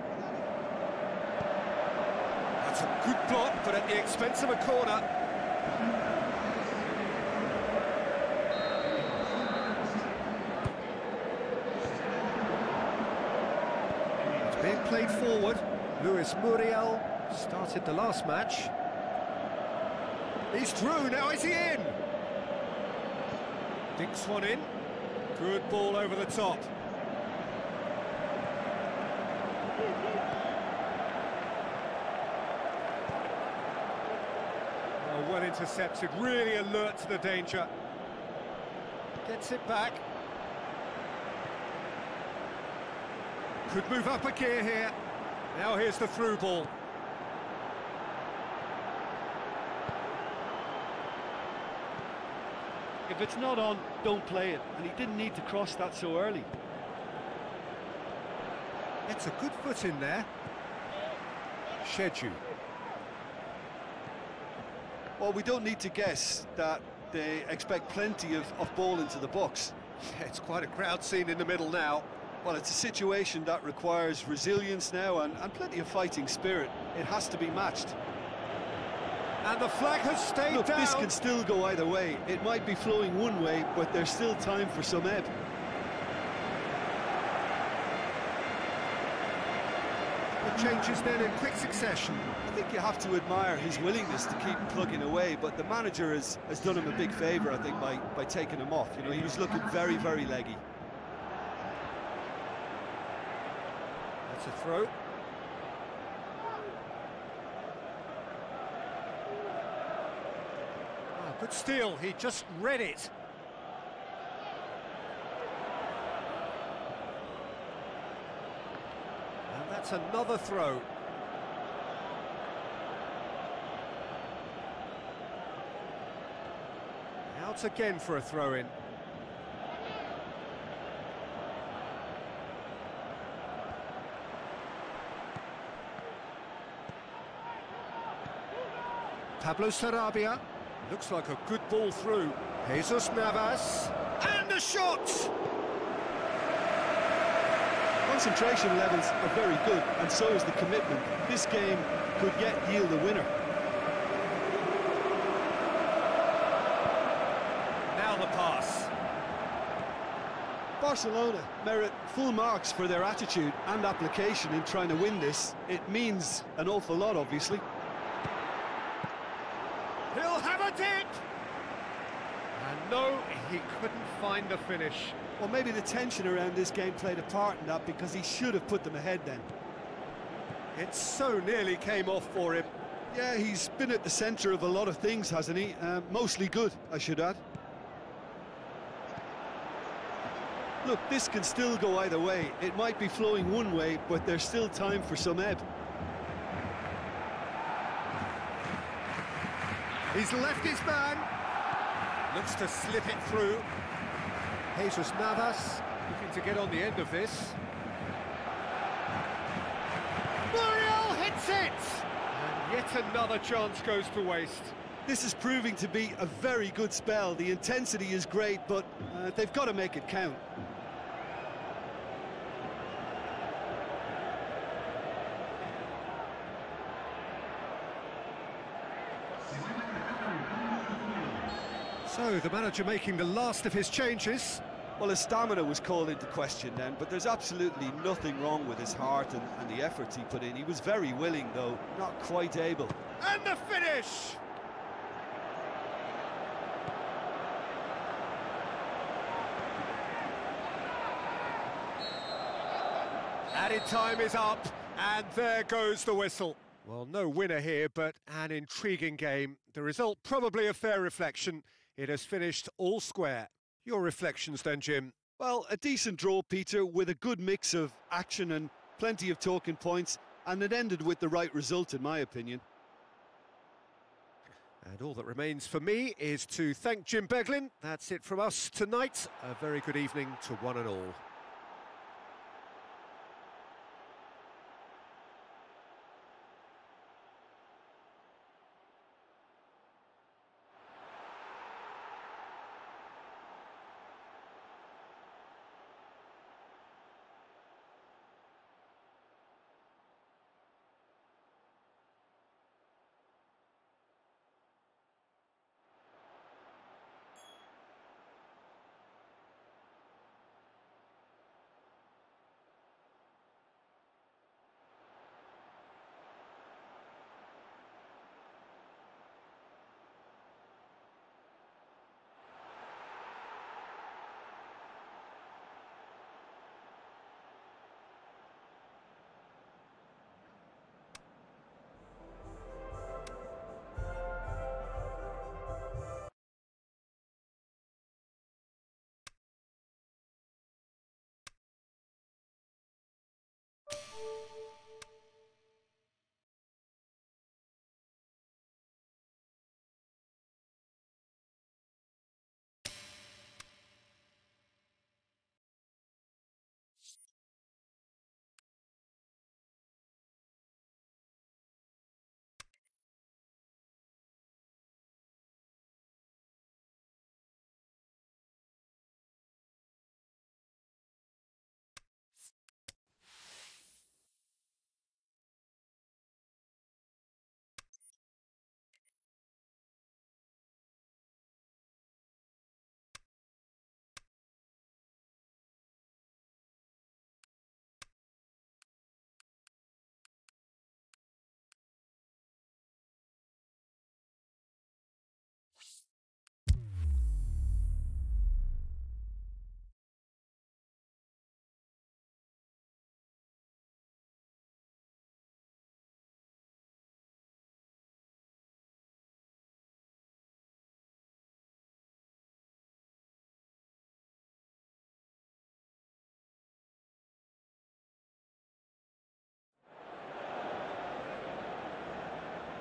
That's a good block, but at the expense of a corner. It's being played forward. Luis Muriel started the last match. He's through, now is he in? Dinks one in. Good ball over the top. Oh, well intercepted, really alert to the danger. Gets it back. Could move up a gear here. Now here's the through ball. If it's not on, don't play it. And he didn't need to cross that so early. It's a good foot in there. Sheju. Well, we don't need to guess that they expect plenty of ball into the box. Yeah, it's quite a crowd scene in the middle now. Well, it's a situation that requires resilience now and plenty of fighting spirit. It has to be matched. And the flag has stayed Look, down. this can still go either way. It might be flowing one way, but there's still time for some ebb. The changes then in quick succession. I think you have to admire his willingness to keep plugging away, but the manager has done him a big favour, I think, by taking him off. You know, he was looking very, very leggy. That's a throw. Good steal, he just read it. And that's another throw. Out again for a throw-in. Pablo Sarabia. Looks like a good ball through. Jesus Navas. And a shot! Concentration levels are very good, and so is the commitment. This game could yet yield a winner. Now the pass. Barcelona merit full marks for their attitude and application in trying to win this. It means an awful lot, obviously. He'll have a dip! And no, he couldn't find the finish. Well, maybe the tension around this game played a part in that, because he should have put them ahead then. It so nearly came off for him. Yeah, he's been at the centre of a lot of things, hasn't he? Mostly good, I should add. Look, this can still go either way. It might be flowing one way, but there's still time for some ebb. He's left his man. Looks to slip it through. Jesus Navas. Looking to get on the end of this. Muriel hits it! And yet another chance goes to waste. This is proving to be a very good spell. The intensity is great, but they've got to make it count. So, the manager making the last of his changes. Well, his stamina was called into question then, but there's absolutely nothing wrong with his heart and the efforts he put in. He was very willing, though, not quite able. And the finish! Added time is up, and there goes the whistle. Well, no winner here, but an intriguing game. The result probably a fair reflection. It has finished all square. Your reflections then, Jim? Well, a decent draw, Peter, with a good mix of action and plenty of talking points, and it ended with the right result, in my opinion. And all that remains for me is to thank Jim Beglin. That's it from us tonight. A very good evening to one and all.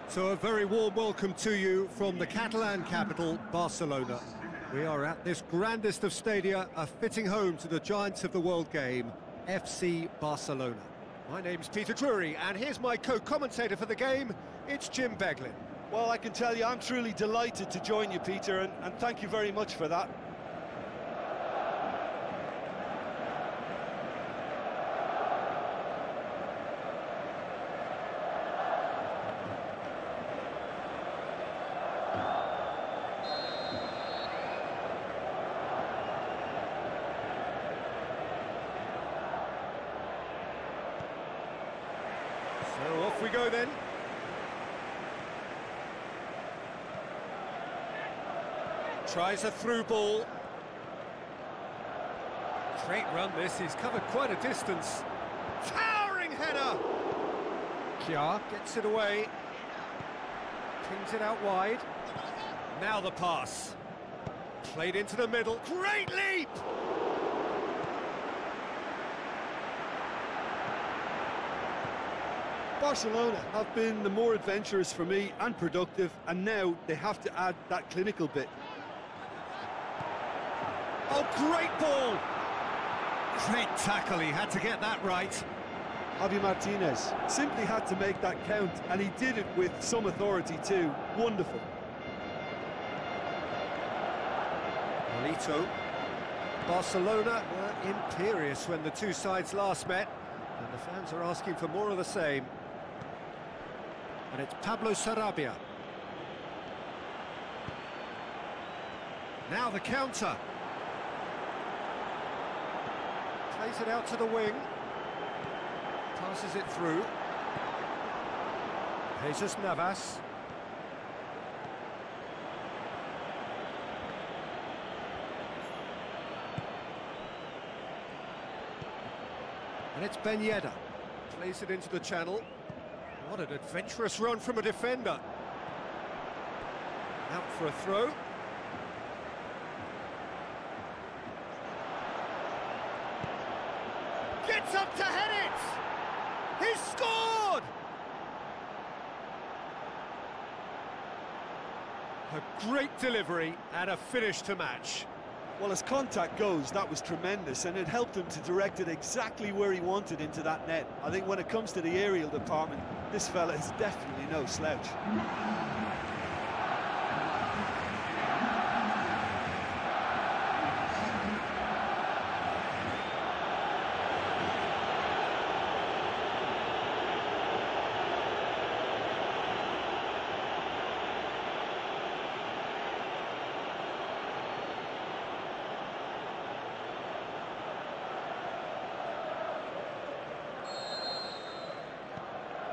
So a very warm welcome to you from the Catalan capital, Barcelona. We are at this grandest of stadia, a fitting home to the giants of the world game, FC Barcelona. My name's Peter Drury, and here's my co-commentator for the game, it's Jim Beglin. Well, I can tell you I'm truly delighted to join you, Peter, and thank you very much for that. So off we go then. Tries a through ball. Great run this, he's covered quite a distance. Towering header! Kja gets it away. Pings it out wide. Now the pass. Played into the middle. Great leap! Barcelona have been the more adventurous for me and productive, and now they have to add that clinical bit. Oh, great ball! Great tackle, he had to get that right. Javi Martinez simply had to make that count, and he did it with some authority too. Wonderful. Nolito. Barcelona were imperious when the two sides last met, and the fans are asking for more of the same. And it's Pablo Sarabia. Now the counter. Plays it out to the wing. Passes it through. Jesus Navas. And it's Ben Yedder. Plays it into the channel. What an adventurous run from a defender. Out for a throw. Gets up to head it! He's scored! A great delivery and a finish to match. Well, as contact goes, that was tremendous, and it helped him to direct it exactly where he wanted into that net. I think when it comes to the aerial department, this fella is definitely no slouch.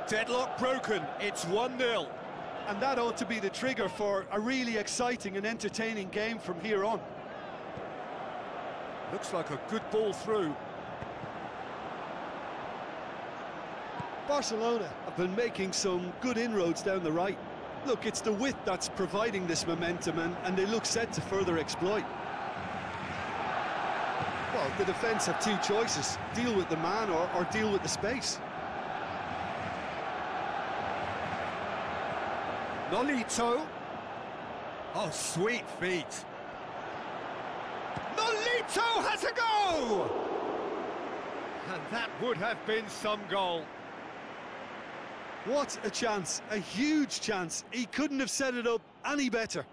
Deadlock broken, it's 1-0. And that ought to be the trigger for a really exciting and entertaining game from here on. Looks like a good ball through. Barcelona have been making some good inroads down the right. Look, it's the width that's providing this momentum, and they look set to further exploit. Well, the defence have two choices: deal with the man or deal with the space. Nolito. Oh, sweet feet. Nolito has a go! And that would have been some goal. What a chance, a huge chance. He couldn't have set it up any better.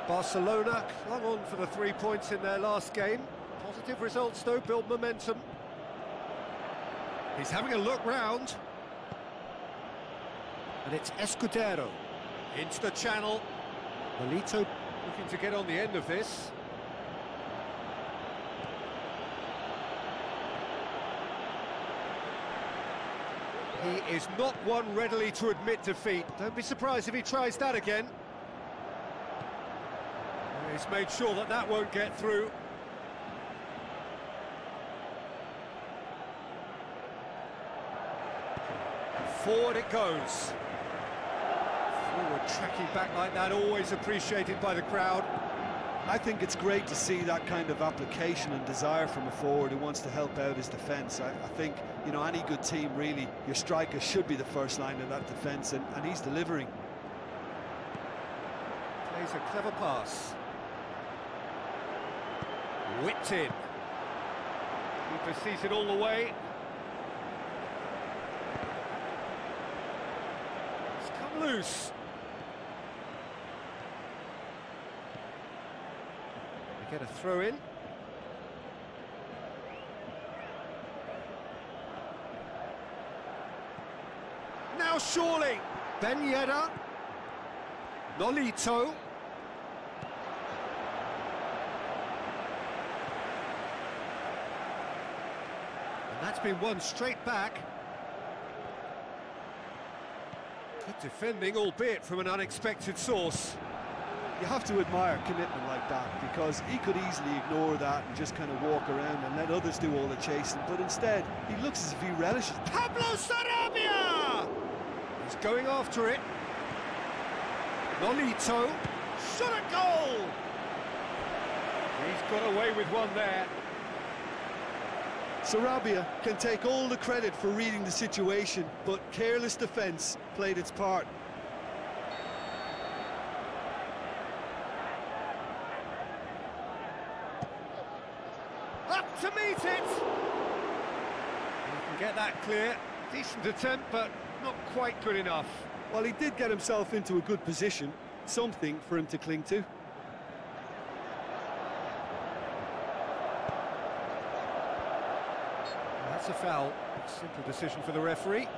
Barcelona clung on for the 3 points in their last game. Positive results, though, build momentum. He's having a look round. And it's Escudero. Into the channel. Nolito looking to get on the end of this. He is not one readily to admit defeat. Don't be surprised if he tries that again. He's made sure that that won't get through. Forward it goes. Forward tracking back like that, always appreciated by the crowd. I think it's great to see that kind of application and desire from a forward who wants to help out his defence. I think, you know, any good team, really, your striker should be the first line of that defence, and he's delivering. Plays a clever pass. Whipped in. Keeper sees it all the way. It's come loose. They get a throw in. Now surely. Ben Yedder. Nolito. That's been won straight back. Good defending, albeit from an unexpected source. You have to admire commitment like that, because he could easily ignore that and just kind of walk around and let others do all the chasing, but instead, he looks as if he relishes. Pablo Sarabia! He's going after it. Nolito. Shot a goal! He's got away with one there. Sarabia can take all the credit for reading the situation, but careless defence played its part. Up to meet it! He can get that clear. Decent attempt, but not quite good enough. Well, he did get himself into a good position, something for him to cling to. That's a foul. Simple decision for the referee.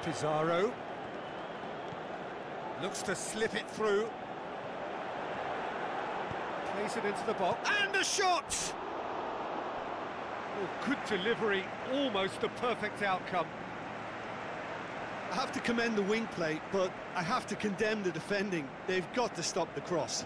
Pizarro looks to slip it through, plays it into the box, and a shot! Oh, good delivery, almost a perfect outcome. I have to commend the wing play, but I have to condemn the defending. They've got to stop the cross.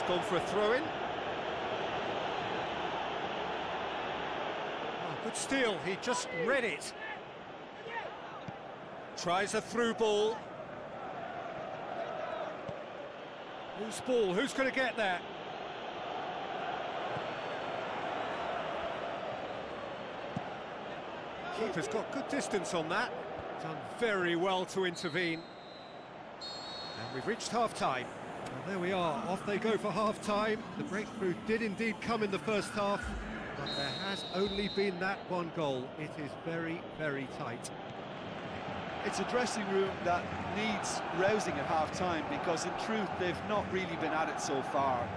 Gone for a throw-in. Oh, good steal, he just read it. Tries a through ball. Whose ball? Who's going to get that? Keeper's got good distance on that. Done very well to intervene. And we've reached half-time. Well, there we are, off they go for half-time. The breakthrough did indeed come in the first half, but there has only been that one goal. It is very, very tight. It's a dressing room that needs rousing at half-time, because in truth they've not really been at it so far.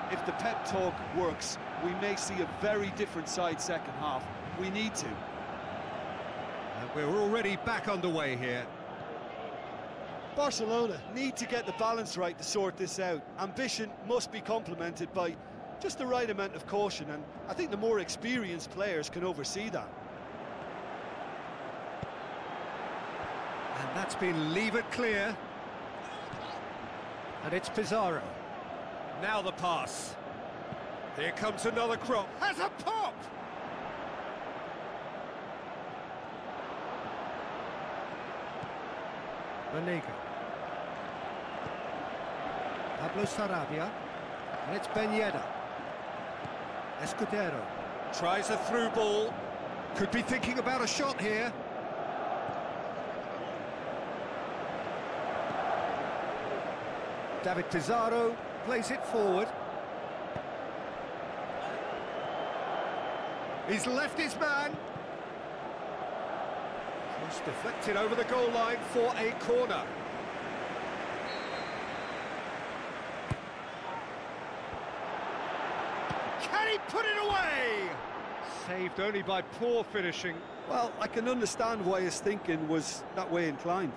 If the pep talk works, we may see a very different side second half. We need to. And we're already back underway here. Barcelona need to get the balance right to sort this out. Ambition must be complemented by just the right amount of caution, and I think the more experienced players can oversee that. And that's been levered clear. And it's Pizarro. Now the pass. Here comes another crop. Has a pop! Benega. Pablo Sarabia. And it's Ben Yedder. Escudero. Tries a through ball. Could be thinking about a shot here. David Pizarro plays it forward. He's left his man. Cross deflected over the goal line for a corner. Can he put it away? Saved only by poor finishing. Well, I can understand why his thinking was that way inclined.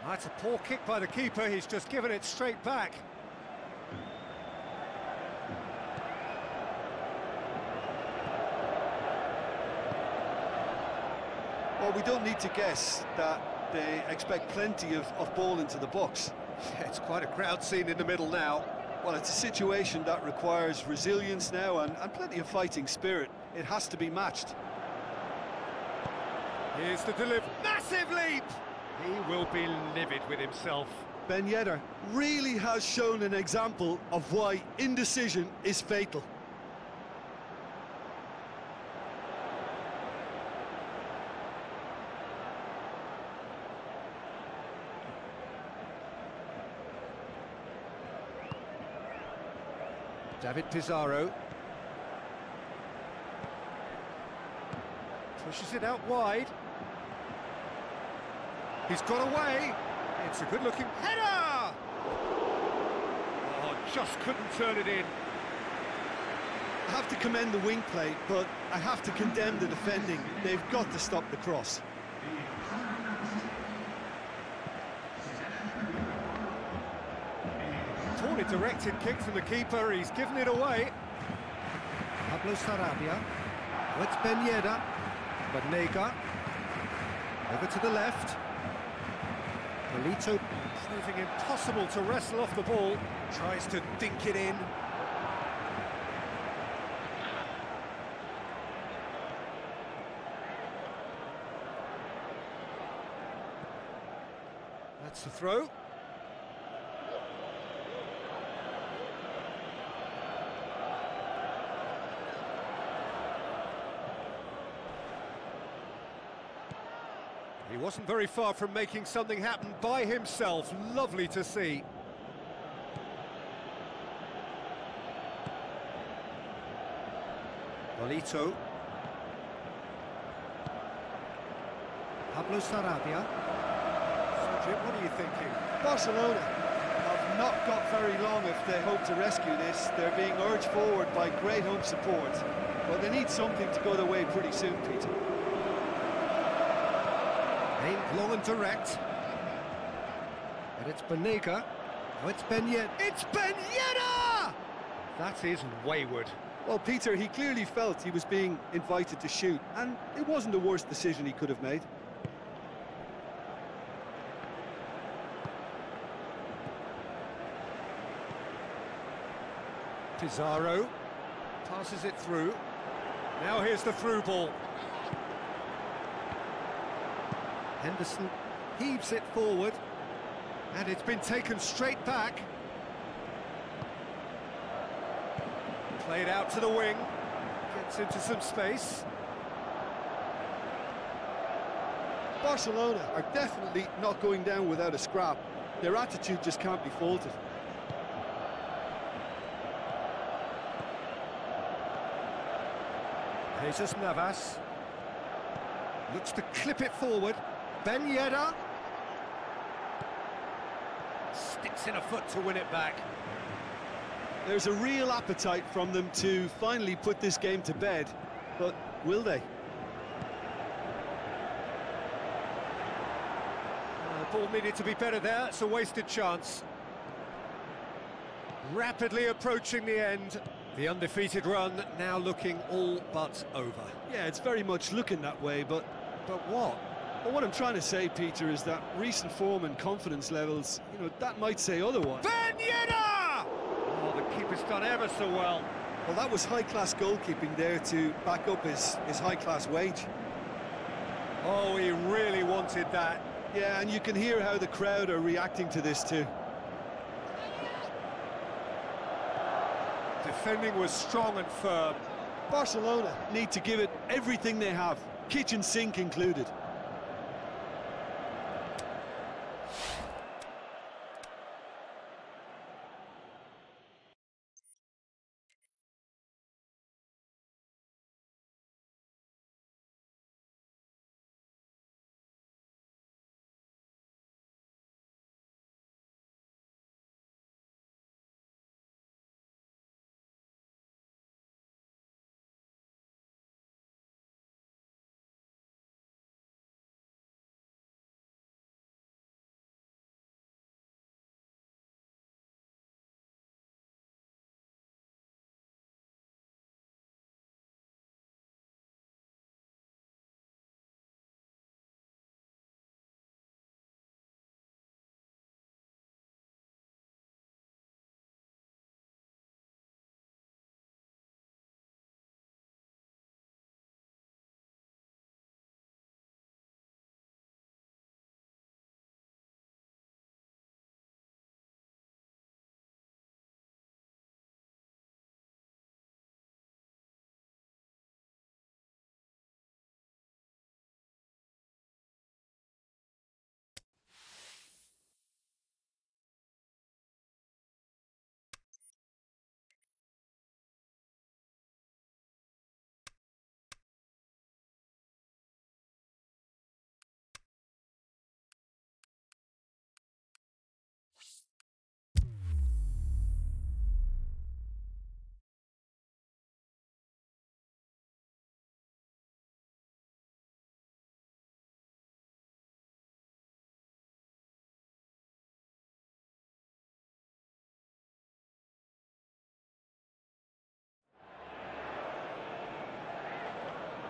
That's a poor kick by the keeper, he's just given it straight back. Well, we don't need to guess that they expect plenty of ball into the box. Yeah, it's quite a crowd scene in the middle now. Well, it's a situation that requires resilience now and plenty of fighting spirit. It has to be matched. Here's the delivery. Massive leap! He will be livid with himself. Ben Yedder really has shown an example of why indecision is fatal. David Pizarro. Pushes it out wide. He's got away. It's a good-looking header! Oh, just couldn't turn it in. I have to commend the wing play, but I have to condemn the defending. They've got to stop the cross. Poorly directed kick from the keeper, he's given it away. Pablo Sarabia. Oh, it's Ben Yedder. Banega. Over to the left. Polito, proving impossible to wrestle off the ball. Tries to dink it in. That's the throw. He wasn't very far from making something happen by himself. Lovely to see. Polito. Pablo Sarabia. Jim, what are you thinking? Barcelona have not got very long if they hope to rescue this. They're being urged forward by great home support, but they need something to go their way pretty soon, Peter. Aimed long and direct. And it's Banega. Oh, it's Ben Yedder. It's Ben Yedder! That is wayward. Well, Peter, he clearly felt he was being invited to shoot, and it wasn't the worst decision he could have made. Pizarro passes it through. Now here's the through ball. Henderson heaves it forward, and it's been taken straight back. Played out to the wing, gets into some space. Barcelona are definitely not going down without a scrap. Their attitude just can't be faulted. Jesus Navas looks to clip it forward. Ben Yedder sticks in a foot to win it back. There's a real appetite from them to finally put this game to bed, but will they? The ball needed to be better there, it's a wasted chance. Rapidly approaching the end. The undefeated run now looking all but over. Yeah, it's very much looking that way, but what? Well, what I'm trying to say, Peter, is that recent form and confidence levels, that might say otherwise. Ben Yedder! Oh, the keeper's done ever so well. Well, that was high-class goalkeeping there to back up his high-class wage. Oh, he really wanted that. Yeah, and you can hear how the crowd are reacting to this too. Defending was strong and firm. Barcelona need to give it everything they have, kitchen sink included.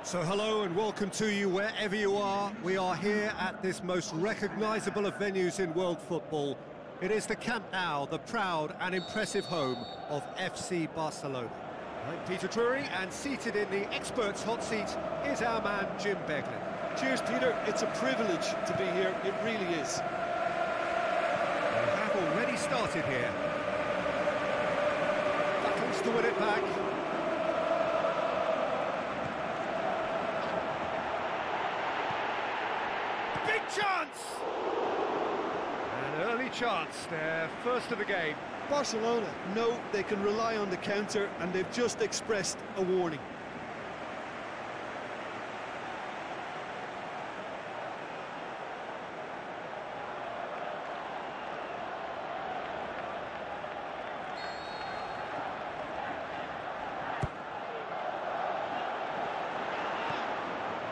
So hello and welcome to you wherever you are. We are here at this most recognisable of venues in world football. It is the Camp Nou, the proud and impressive home of FC Barcelona. I'm Peter Drury, and seated in the experts' hot seat is our man Jim Beglin. Cheers, Peter. It's a privilege to be here. It really is. They have already started here. Battles to win it back. Big chance! An early chance, their first of the game. Barcelona know they can rely on the counter, and they've just expressed a warning.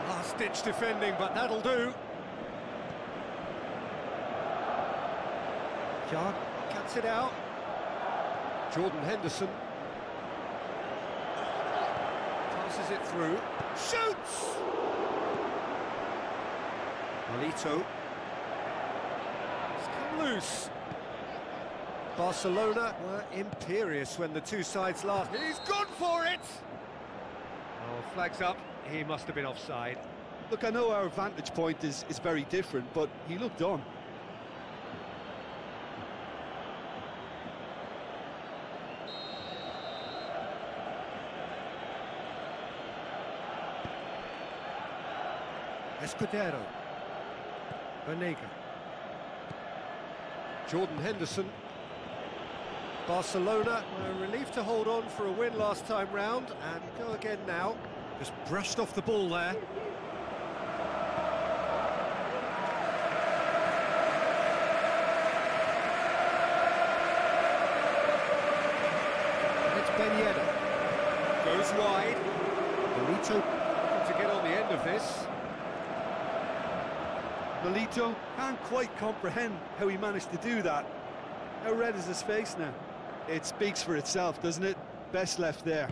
Last-ditch defending, but that'll do. Jan cuts it out. Jordan Henderson passes it through. Shoots! Nolito. It's come loose. Barcelona were imperious when the two sides last. He's gone for it! Oh, flags up. He must have been offside. Look, I know our vantage point is very different, but he looked on. Escudero. Banega. Jordan Henderson. Barcelona were relieved to hold on for a win last time round, and go again now. Just brushed off the ball there. And it's Ben Yedder. Goes wide. Nolito to get on the end of this. Nolito can't quite comprehend how he managed to do that. How red is his face now? It speaks for itself, doesn't it? Best left there.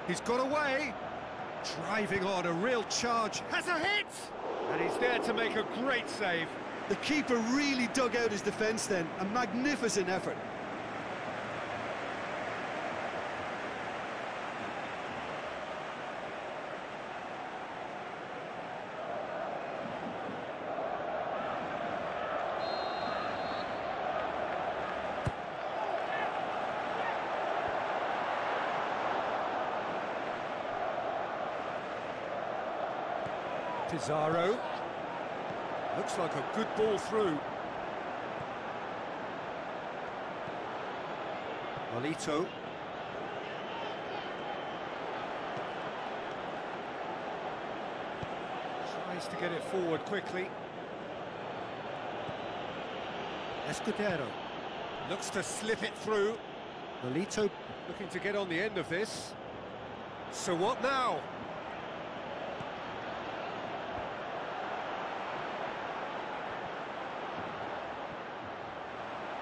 He's got away. Driving on, a real charge. Has a hit! And he's there to make a great save. The keeper really dug out his defence then. A magnificent effort. Pizarro. Looks like a good ball through. Nolito. Tries to get it forward quickly. Escudero. Looks to slip it through. Nolito looking to get on the end of this. So what now?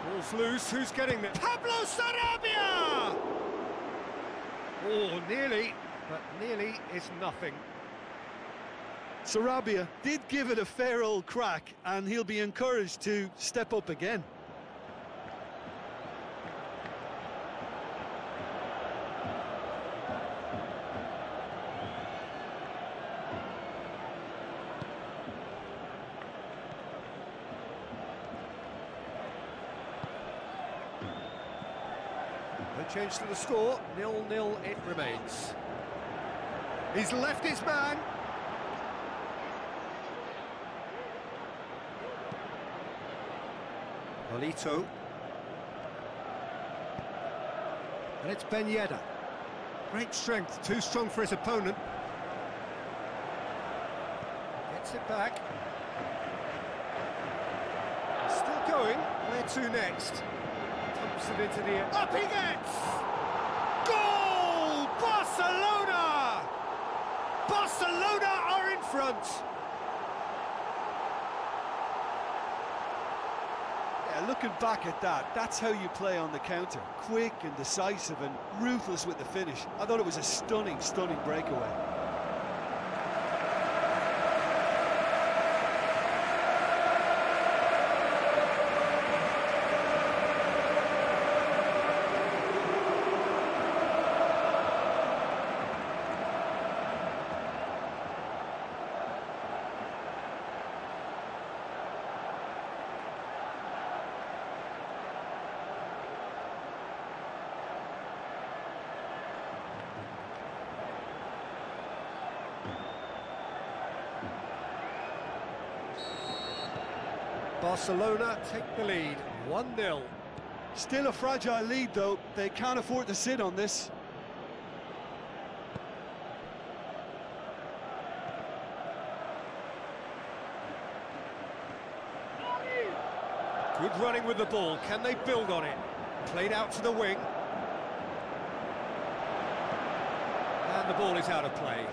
Ball's loose, who's getting there? Pablo Sarabia! Oh, nearly, but nearly is nothing. Sarabia did give it a fair old crack, and he'll be encouraged to step up again. No change to the score, 0-0 it remains. He's left his man. Nolito. And it's Ben Yedder. Great strength, too strong for his opponent. Gets it back. Still going, where to next? Pumps it into the air. Up he gets! Goal! Barcelona! Barcelona are in front. Yeah, looking back at that, that's how you play on the counter. Quick and decisive and ruthless with the finish. I thought it was a stunning, stunning breakaway. Barcelona take the lead, 1-0. Still a fragile lead, though. They can't afford to sit on this. Good running with the ball. Can they build on it? Played out to the wing. And the ball is out of play.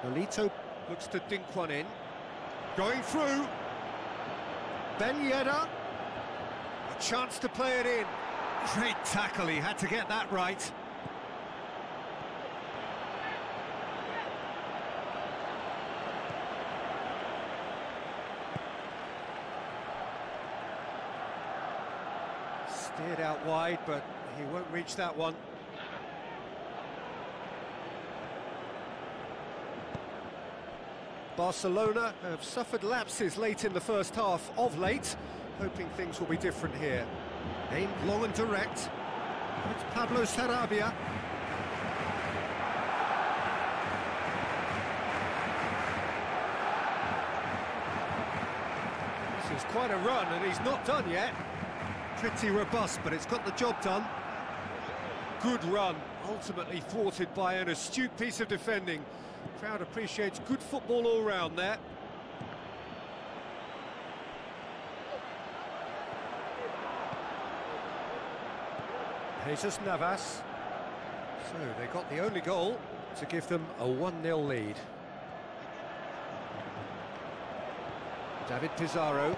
Nolito looks to dink one in. Going through. Ben Yedder. A chance to play it in. Great tackle, he had to get that right. Steered out wide, but he won't reach that one. Barcelona have suffered lapses late in the first half of late, hoping things will be different here. Aimed long and direct. It's Pablo Sarabia. This is quite a run, and he's not done yet. Pretty robust, but it's got the job done. Good run, ultimately thwarted by an astute piece of defending. Crowd appreciates good football all round there. Jesus Navas. So they got the only goal to give them a 1-0 lead. David Pizarro.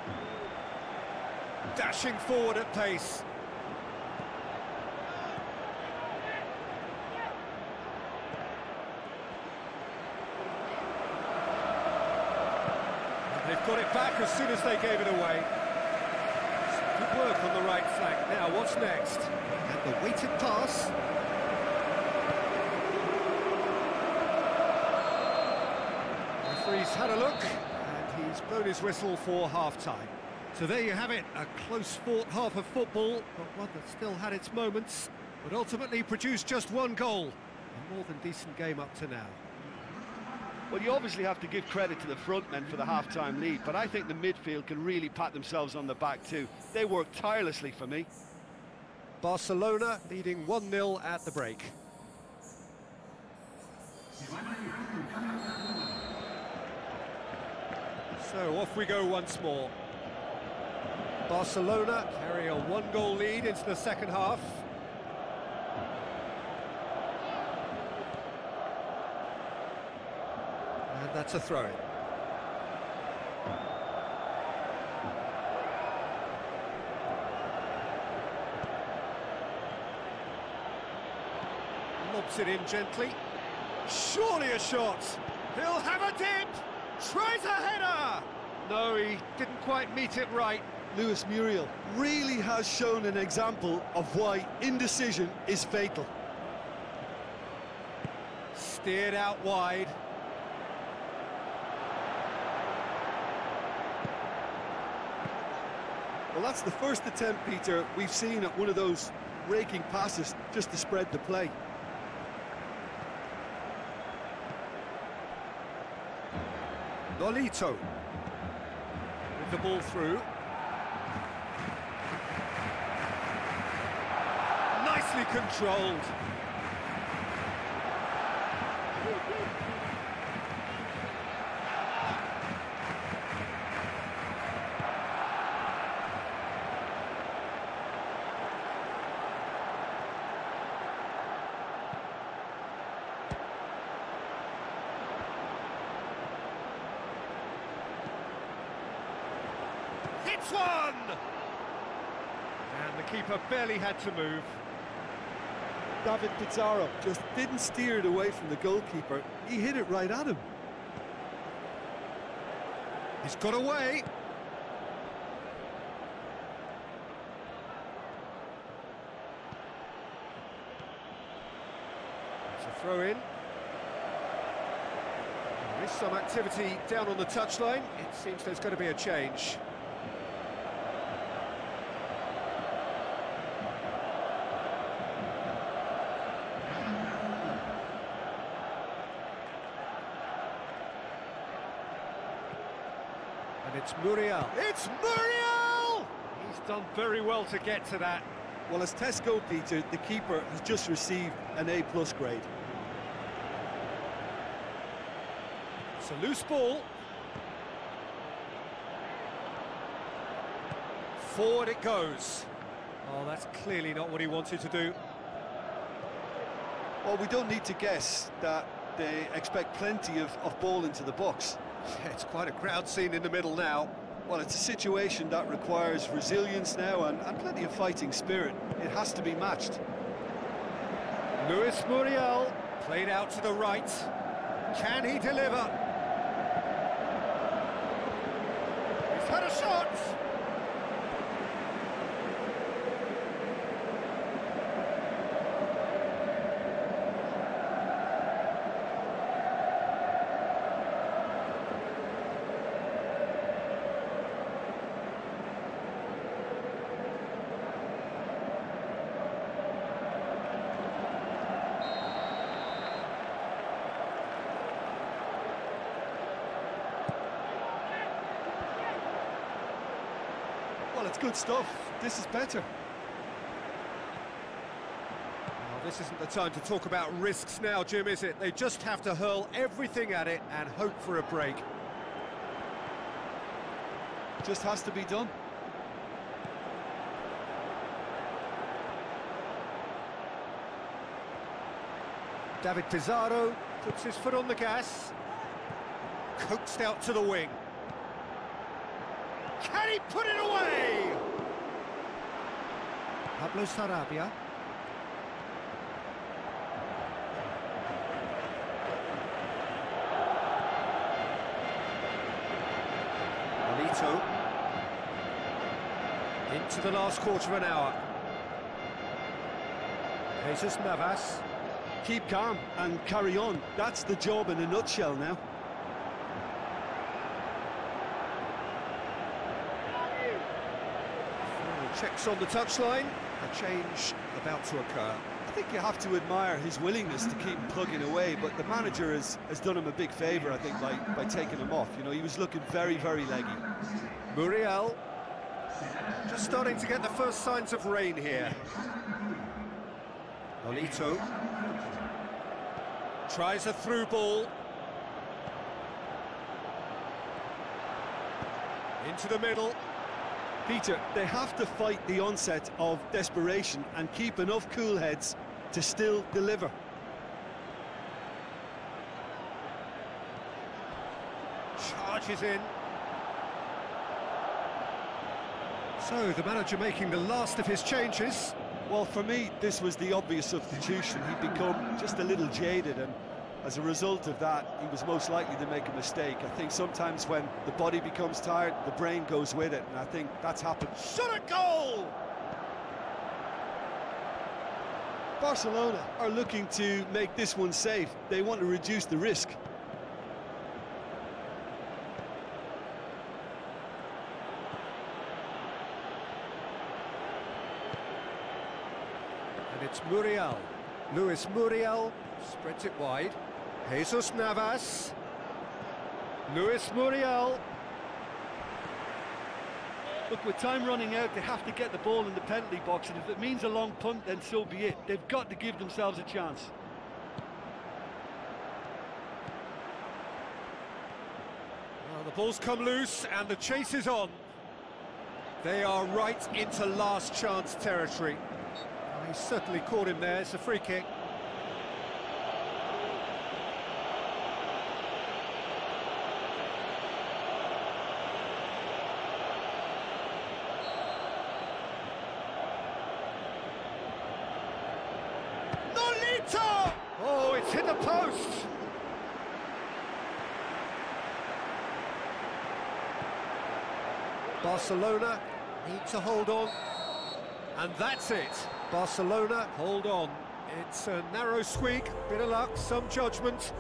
Dashing forward at pace. They've got it back as soon as they gave it away. Some good work on the right flank. Now, what's next? And the weighted pass. Referee's had a look, and he's blown his whistle for half-time. So there you have it, a close-fought half of football, but one that still had its moments, but ultimately produced just one goal. A more than decent game up to now. Well, you obviously have to give credit to the front men for the half-time lead, but I think the midfield can really pat themselves on the back too. They worked tirelessly for me. Barcelona leading 1-0 at the break. So off we go once more. Barcelona carry a 1-goal lead into the second half. And that's a throw-in. Lobs it in gently. Surely a shot. He'll have a dip. Tries a header. No, he didn't quite meet it right. Luis Muriel really has shown an example of why indecision is fatal. Steered out wide. Well, that's the first attempt, Peter, we've seen at one of those raking passes just to spread the play. Nolito with the ball through. Nicely controlled. That's one! And the keeper barely had to move. David Pizarro just didn't steer it away from the goalkeeper. He hit it right at him. He's got away. It's a throw in. There is some activity down on the touchline. It seems there's going to be a change. And it's Muriel. It's Muriel! He's done very well to get to that. Well, as tests go, Peter, the keeper has just received an A+ grade. It's a loose ball. Forward it goes. Oh, that's clearly not what he wanted to do. Well, we don't need to guess that they expect plenty of ball into the box. It's quite a crowd scene in the middle now. Well, it's a situation that requires resilience now and plenty of fighting spirit. It has to be matched. Luis Muriel played out to the right. Can he deliver? He's had a shot! Well, it's good stuff. This is better. Well, this isn't the time to talk about risks now, Jim, is it? They just have to hurl everything at it and hope for a break. Just has to be done. David Pizarro puts his foot on the gas. Coaxed out to the wing. Can he put it away? Pablo Sarabia. Alito. Into the last quarter of an hour. Jesus Navas. Keep calm and carry on. That's the job in a nutshell now. Checks on the touchline, a change about to occur. I think you have to admire his willingness to keep plugging away, but the manager has done him a big favour, I think, by taking him off. You know, he was looking very, very leggy. Muriel, just starting to get the first signs of rain here. Nolito tries a through ball. Into the middle. Peter, they have to fight the onset of desperation and keep enough cool heads to still deliver. Charges in. So, the manager making the last of his changes. Well, for me, this was the obvious substitution. He'd become just a little jaded, and as a result of that, he was most likely to make a mistake. I think sometimes when the body becomes tired, the brain goes with it, and I think that's happened. Shot a goal! Barcelona are looking to make this one safe. They want to reduce the risk. And it's Muriel. Luis Muriel spreads it wide. Jesus Navas. Luis Muriel. Look, with time running out, they have to get the ball in the penalty box, and if it means a long punt, then so be it. They've got to give themselves a chance. Well, the ball's come loose and the chase is on. They are right into last chance territory. Well, he certainly caught him there. It's a free kick. Beto! Oh, it's hit the post. Barcelona need to hold on. And that's it. Barcelona hold on. It's a narrow squeak, bit of luck, some judgment.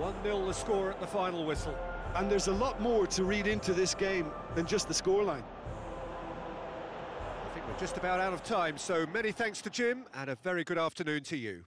1-0 the score at the final whistle. And there's a lot more to read into this game than just the scoreline. I think we're just about out of time, so many thanks to Jim, and a very good afternoon to you.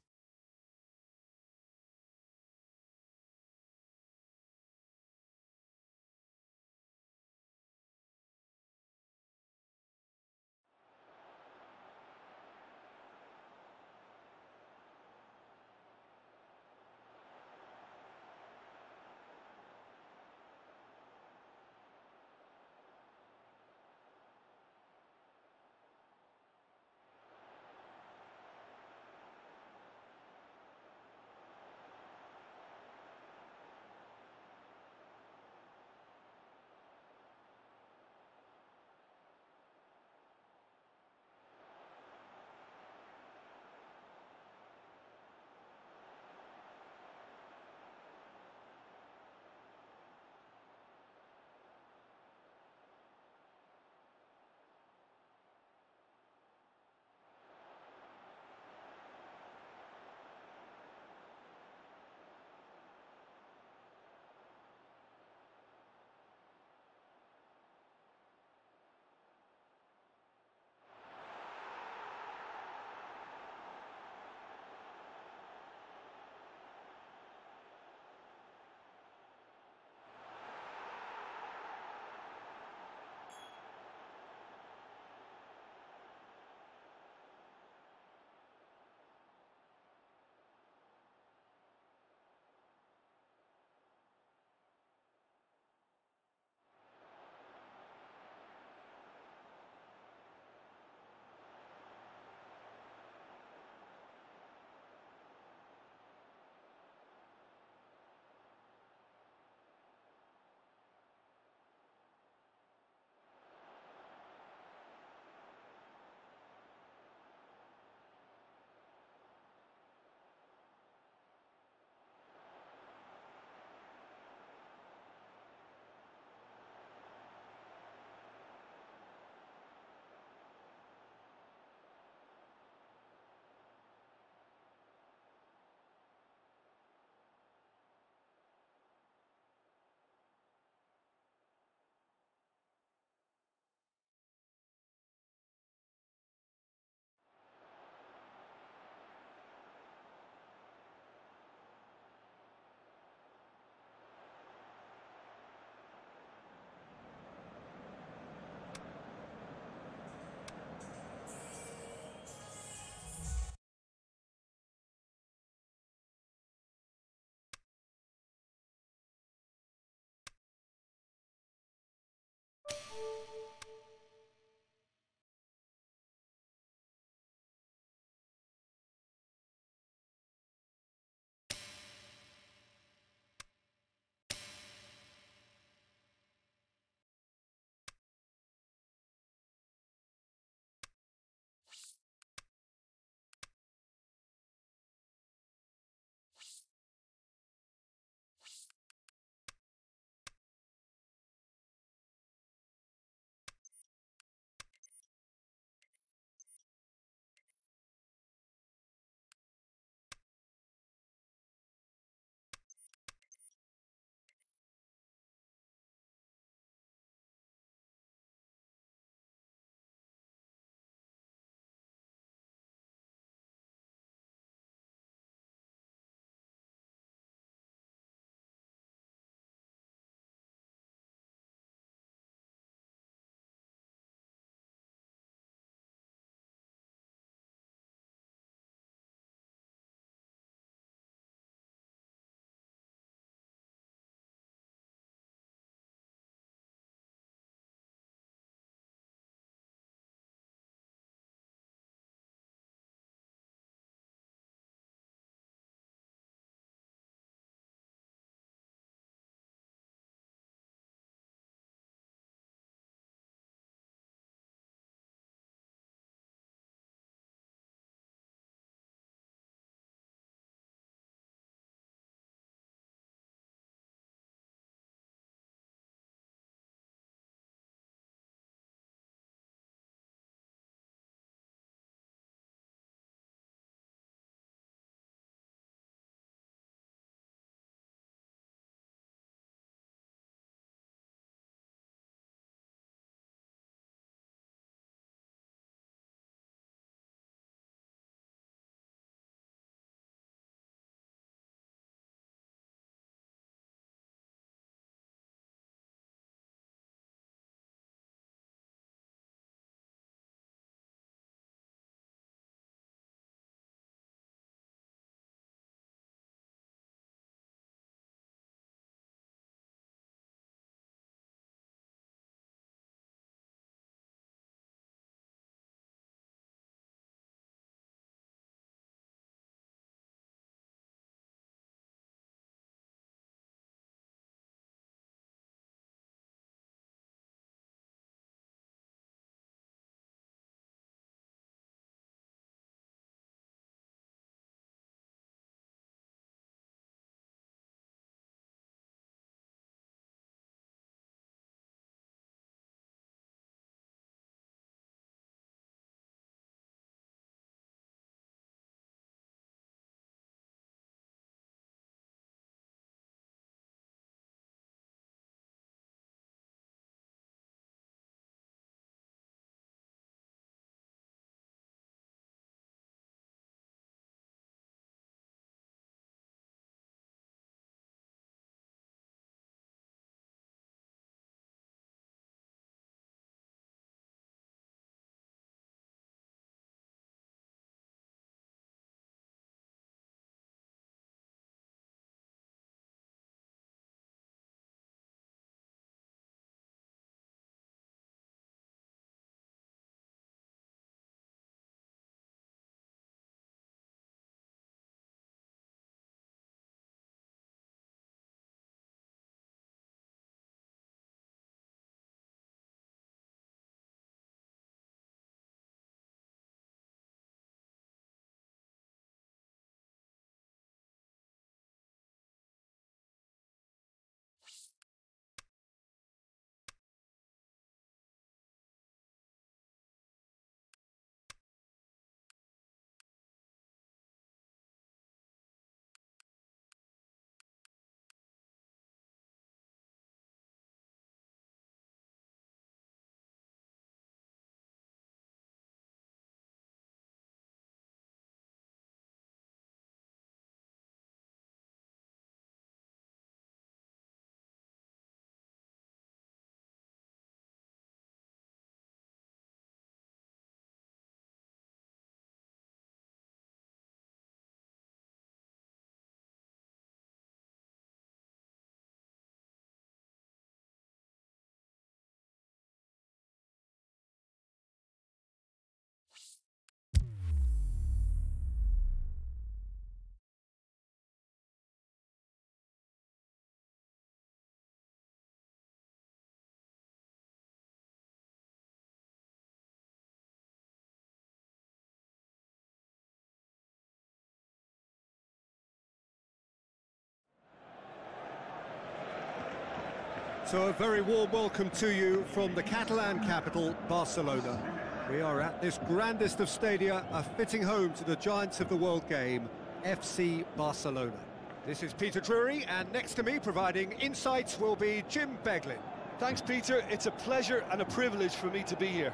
So a very warm welcome to you from the Catalan capital, Barcelona. We are at this grandest of stadia, a fitting home to the giants of the world game, FC Barcelona. This is Peter Drury, and next to me providing insights will be Jim Beglin. Thanks, Peter. It's a pleasure and a privilege for me to be here.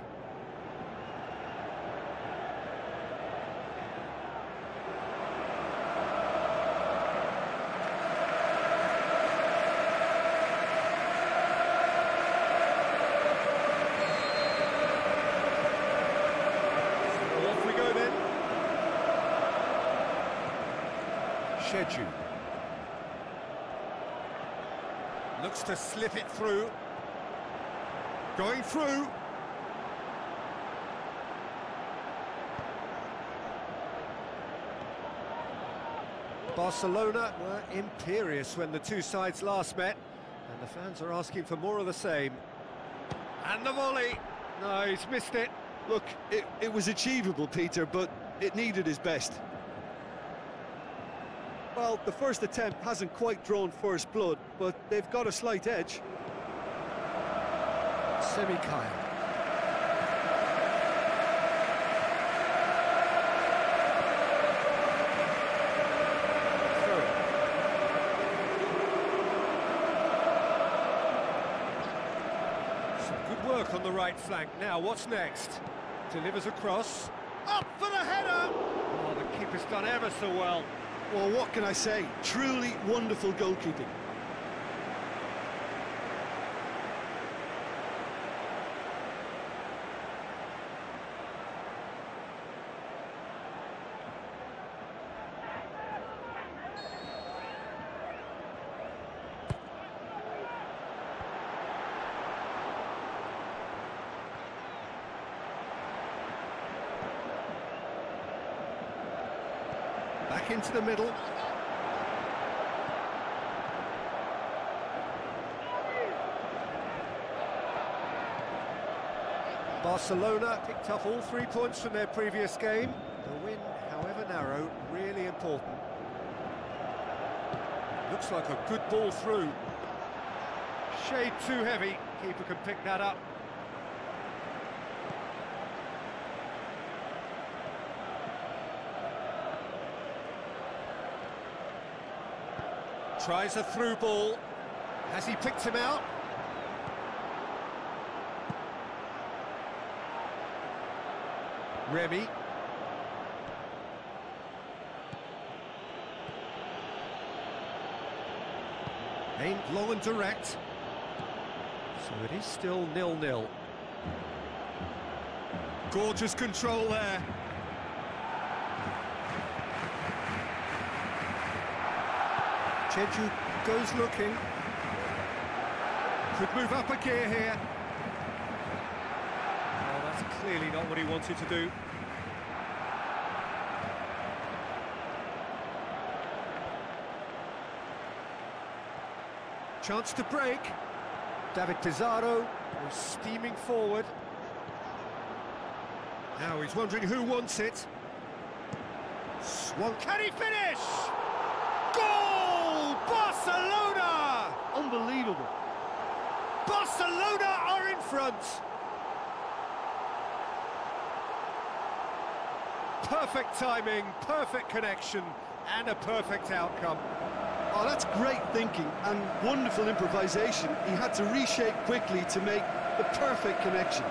Schedule. Looks to slip it through. Going through. Barcelona were imperious when the two sides last met, and the fans are asking for more of the same. And the volley. No, he's missed it. Look, it was achievable, Peter, but it needed his best. Well, the first attempt hasn't quite drawn first blood, but they've got a slight edge. Semi-Kyle. Some good work on the right flank. Now, what's next? Delivers across. Up for the header! Oh, the keeper's done ever so well. Well, what can I say? Truly wonderful goalkeeping. Back into the middle. Barcelona picked up all 3 points from their previous game. The win, however narrow, really important. Looks like a good ball through. Shade too heavy. Keeper can pick that up. Tries a through ball. Has he picked him out? Remy. Aimed long and direct. So it is still 0-0. Gorgeous control there. Jeju goes looking. Could move up a gear here. Oh, that's clearly not what he wanted to do. Chance to break. David Pizarro was steaming forward. Now he's wondering who wants it. Swung. Can he finish? Goal! Barcelona! Unbelievable. Barcelona are in front. Perfect timing, perfect connection, and a perfect outcome. Oh, that's great thinking and wonderful improvisation. He had to reshape quickly to make the perfect connection.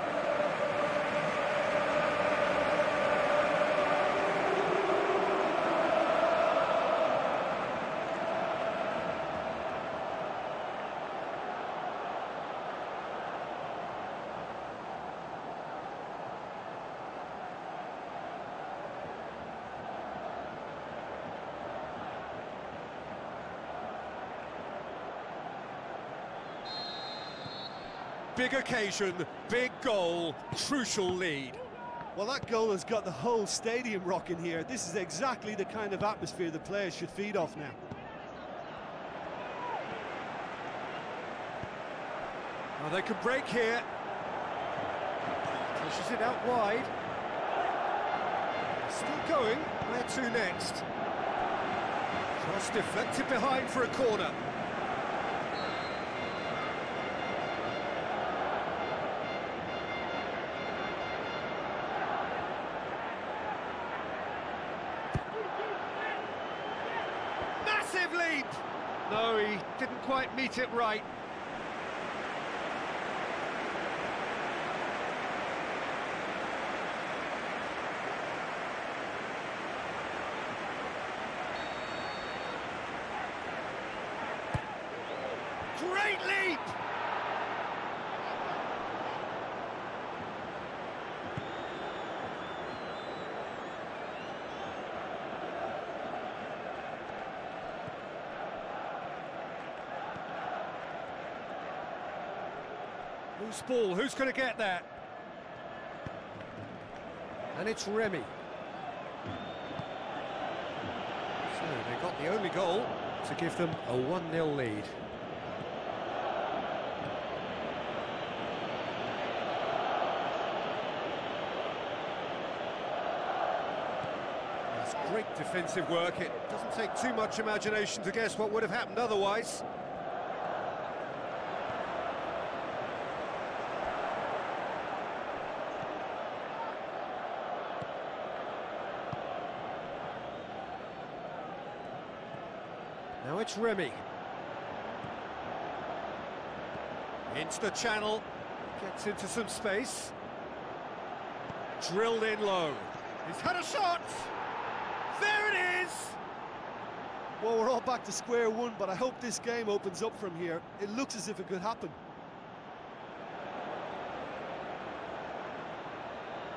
Big occasion, big goal, crucial lead. Well, that goal has got the whole stadium rocking here. This is exactly the kind of atmosphere the players should feed off now. Now they could break here. Pushes it out wide. Still going. Where to next? Cross deflected behind for a corner. decisive leap! No, he didn't quite meet it right. Great leap! Loose ball, who's going to get that? And it's Remy. So they got the only goal to give them a 1-0 lead. That's great defensive work. It doesn't take too much imagination to guess what would have happened otherwise. Now it's Remy. Into the channel, gets into some space. Drilled in low. He's had a shot! There it is! Well, we're all back to square one, but I hope this game opens up from here. It looks as if it could happen.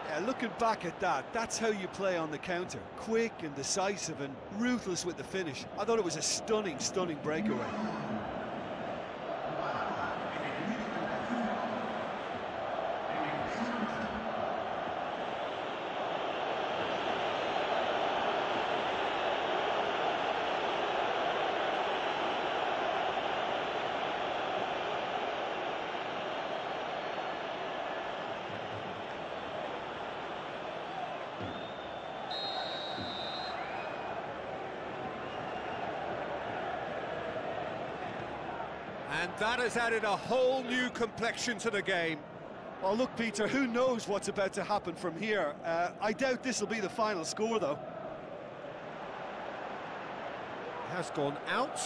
Yeah, looking back at that, that's how you play on the counter. Quick and decisive and ruthless with the finish. I thought it was a stunning, stunning breakaway. And that has added a whole new complexion to the game. Well, look, Peter, who knows what's about to happen from here? I doubt this will be the final score, though. Has gone out.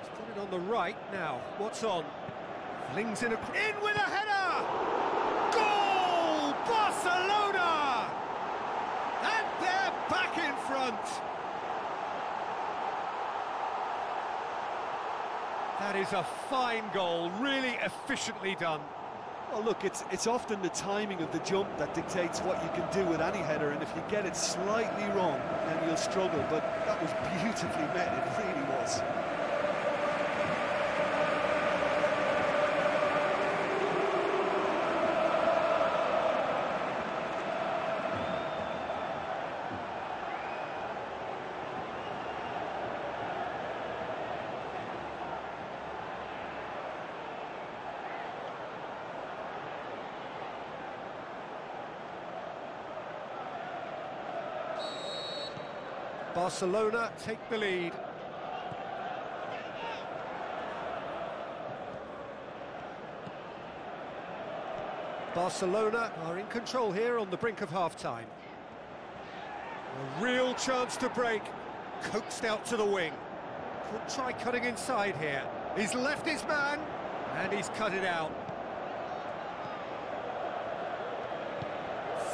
He's got it on the right now. What's on? Flings in with a header! Goal! Barcelona! And they're back in front. That is a fine goal, really efficiently done. Well, look, it's often the timing of the jump that dictates what you can do with any header, and if you get it slightly wrong, then you'll struggle. But that was beautifully met, it really was. Barcelona take the lead. Barcelona are in control here on the brink of half-time. A real chance to break, coaxed out to the wing. Could try cutting inside here. He's left his man, and he's cut it out.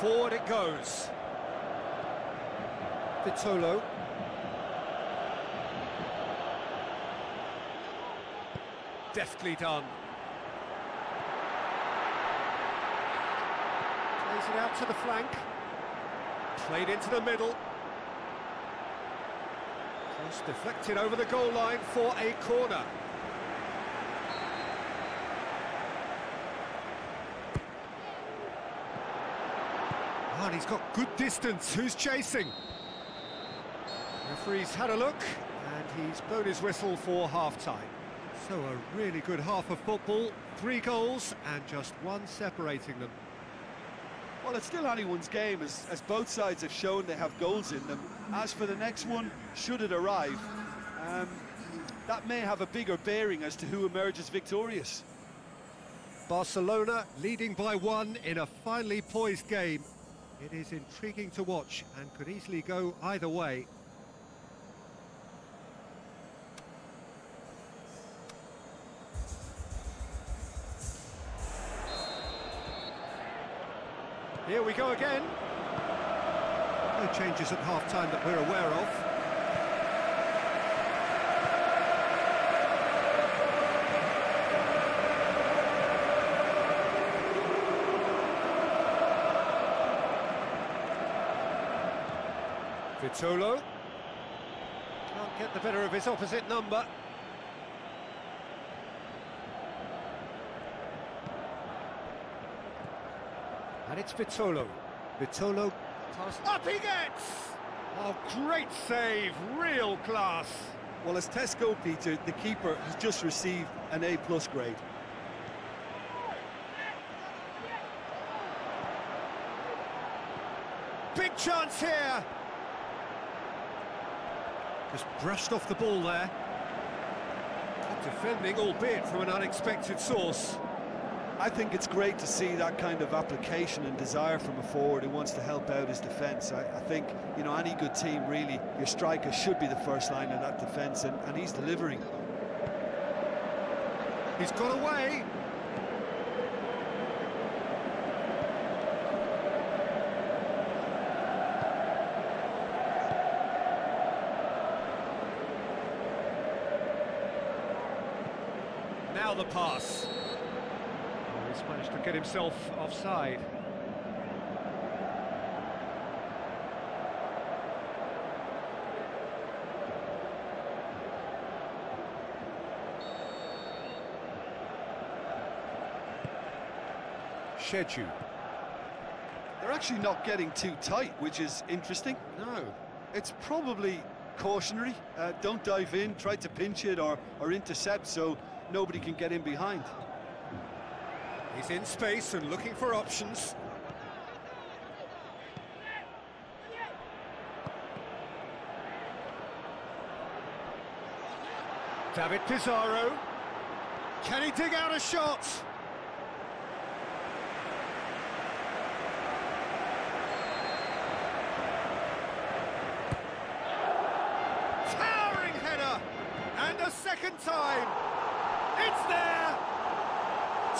Forward it goes. Vitolo. Deftly done. Plays it out to the flank. Played into the middle. Cross deflected over the goal line for a corner. Oh, and he's got good distance. Who's chasing? Referee's had a look, and he's blown his whistle for half-time. So a really good half of football, 3 goals and just one separating them. Well, it's still anyone's game, as both sides have shown they have goals in them. As for the next one, should it arrive, that may have a bigger bearing as to who emerges victorious. Barcelona leading by 1 in a finely poised game. It is intriguing to watch and could easily go either way. Here we go again. No changes at half-time that we're aware of. Vitolo. Can't get the better of his opposite number. And it's Vitolo. Vitolo pass. Up he gets! Oh, great save, real class. Well, as tests go, Peter, the keeper has just received an A+ grade. Big chance here. Just brushed off the ball there. Good defending, albeit from an unexpected source. I think it's great to see that kind of application and desire from a forward who wants to help out his defence. I think, you know, any good team, really, your striker should be the first line of that defence, and he's delivering. He's got away. Now the pass. He's managed to get himself offside. Sheju. They're actually not getting too tight, which is interesting. No. It's probably cautionary. Don't dive in, try to pinch it or intercept so nobody can get in behind. He's in space and looking for options. David Pizarro. Can he dig out a shot? Towering header! And a second time! It's there!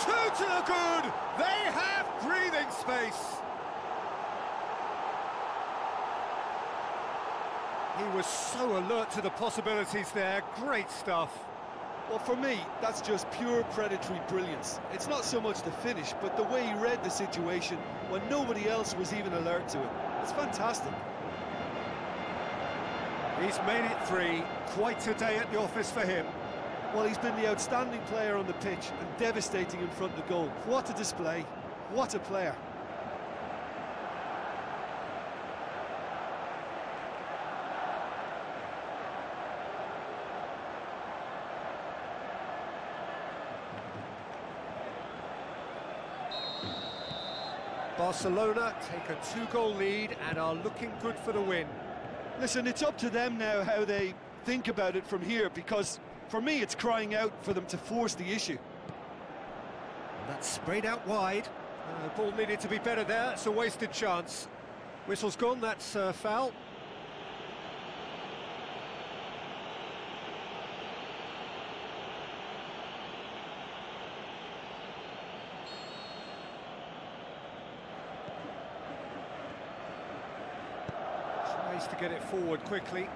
2 to the good! They have breathing space! He was so alert to the possibilities there. Great stuff. Well, for me, that's just pure predatory brilliance. It's not so much the finish, but the way he read the situation when nobody else was even alert to it. It's fantastic. He's made it 3. Quite a day at the office for him. Well, he's been the outstanding player on the pitch and devastating in front of the goal. What a display. What a player. Barcelona take a 2-goal lead and are looking good for the win. Listen, it's up to them now how they think about it from here, because for me it's crying out for them to force the issue. And that's sprayed out wide. The ball needed to be better there. It's a wasted chance. Whistle's gone, that's foul. Tries to get it forward quickly.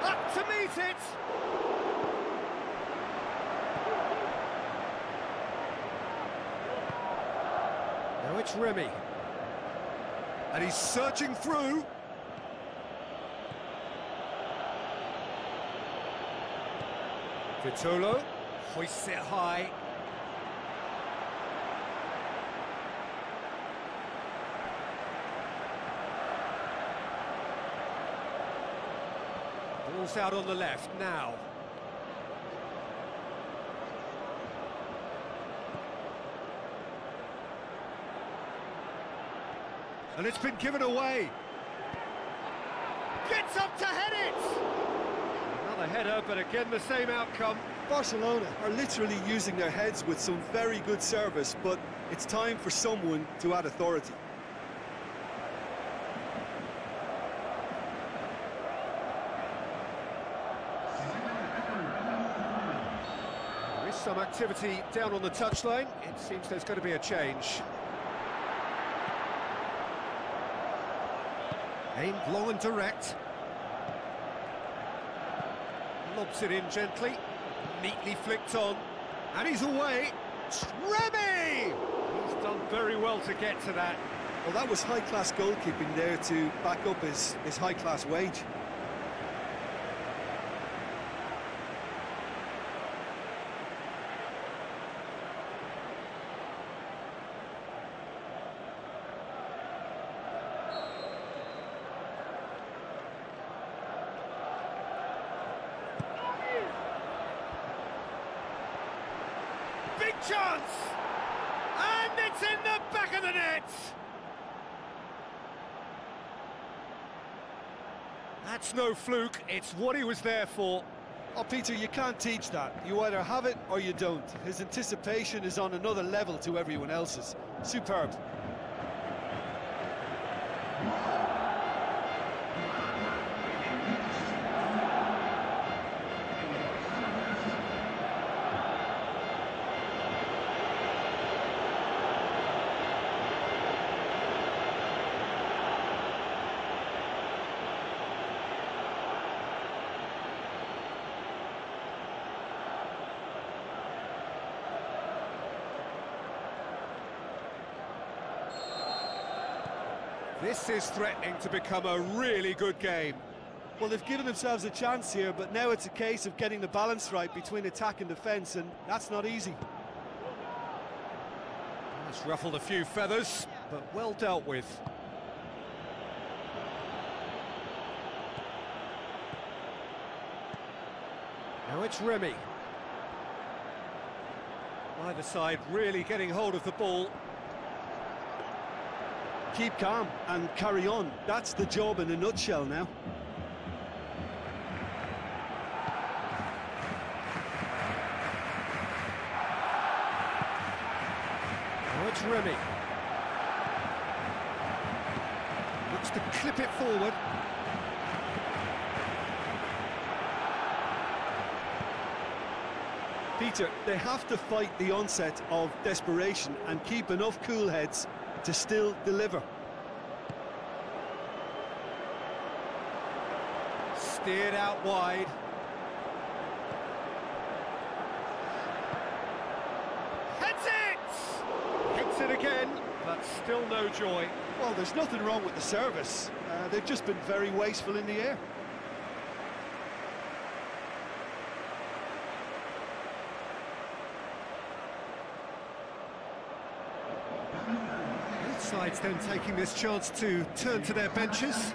Up to meet it! Now it's Remy. And he's searching through. Vitolo hoists it high. Ball's out on the left now. And it's been given away. Gets up to head it! Another header, but again the same outcome. Barcelona are literally using their heads with some very good service, but it's time for someone to add authority. There is some activity down on the touchline. It seems there's going to be a change. Aimed long and direct. Lobs it in gently. Neatly flicked on. And he's away. Remy! He's done very well to get to that. Well, that was high-class goalkeeping there to back up his high-class wage. Big chance! And it's in the back of the net! That's no fluke, it's what he was there for. Oh, Peter, you can't teach that. You either have it or you don't. His anticipation is on another level to everyone else's. Superb. This is threatening to become a really good game. Well, they've given themselves a chance here, but now it's a case of getting the balance right between attack and defence, and that's not easy. It's ruffled a few feathers, but well dealt with. Now it's Remy. Either side really getting hold of the ball. Keep calm and carry on. That's the job in a nutshell now. Now it's Remy. Looks to clip it forward. Peter, they have to fight the onset of desperation and keep enough cool heads to still deliver. Steered out wide. Heads it! Hits it again, but still no joy. Well, there's nothing wrong with the service. They've just been very wasteful in the air. Both sides then taking this chance to turn to their benches.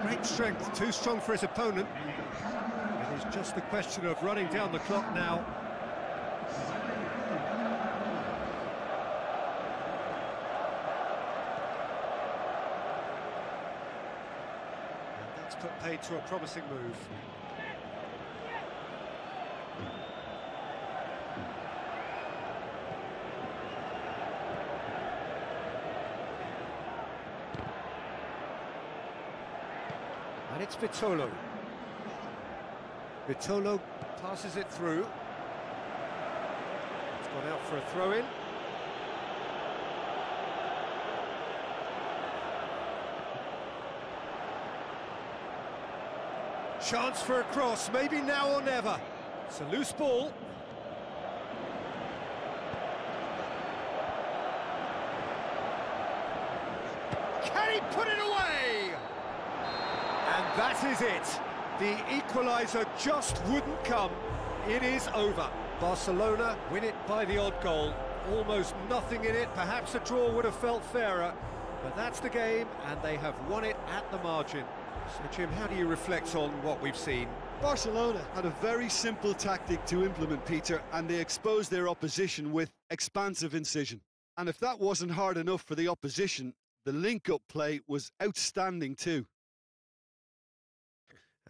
Great strength, too strong for his opponent. It is just the question of running down the clock now. And that's put paid to a promising move. And it's Vitolo. Vitolo passes it through. It's gone out for a throw-in. Chance for a cross, maybe now or never. It's a loose ball. Can he put it away? And that is it. The equaliser just wouldn't come. It is over. Barcelona win it by the odd goal. Almost nothing in it. Perhaps a draw would have felt fairer. But that's the game, and they have won it at the margin. So, Jim, how do you reflect on what we've seen? Barcelona had a very simple tactic to implement, Peter, and they exposed their opposition with expansive incision. And if that wasn't hard enough for the opposition, the link-up play was outstanding too.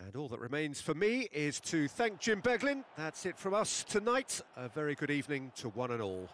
And all that remains for me is to thank Jim Beglin. That's it from us tonight. A very good evening to one and all.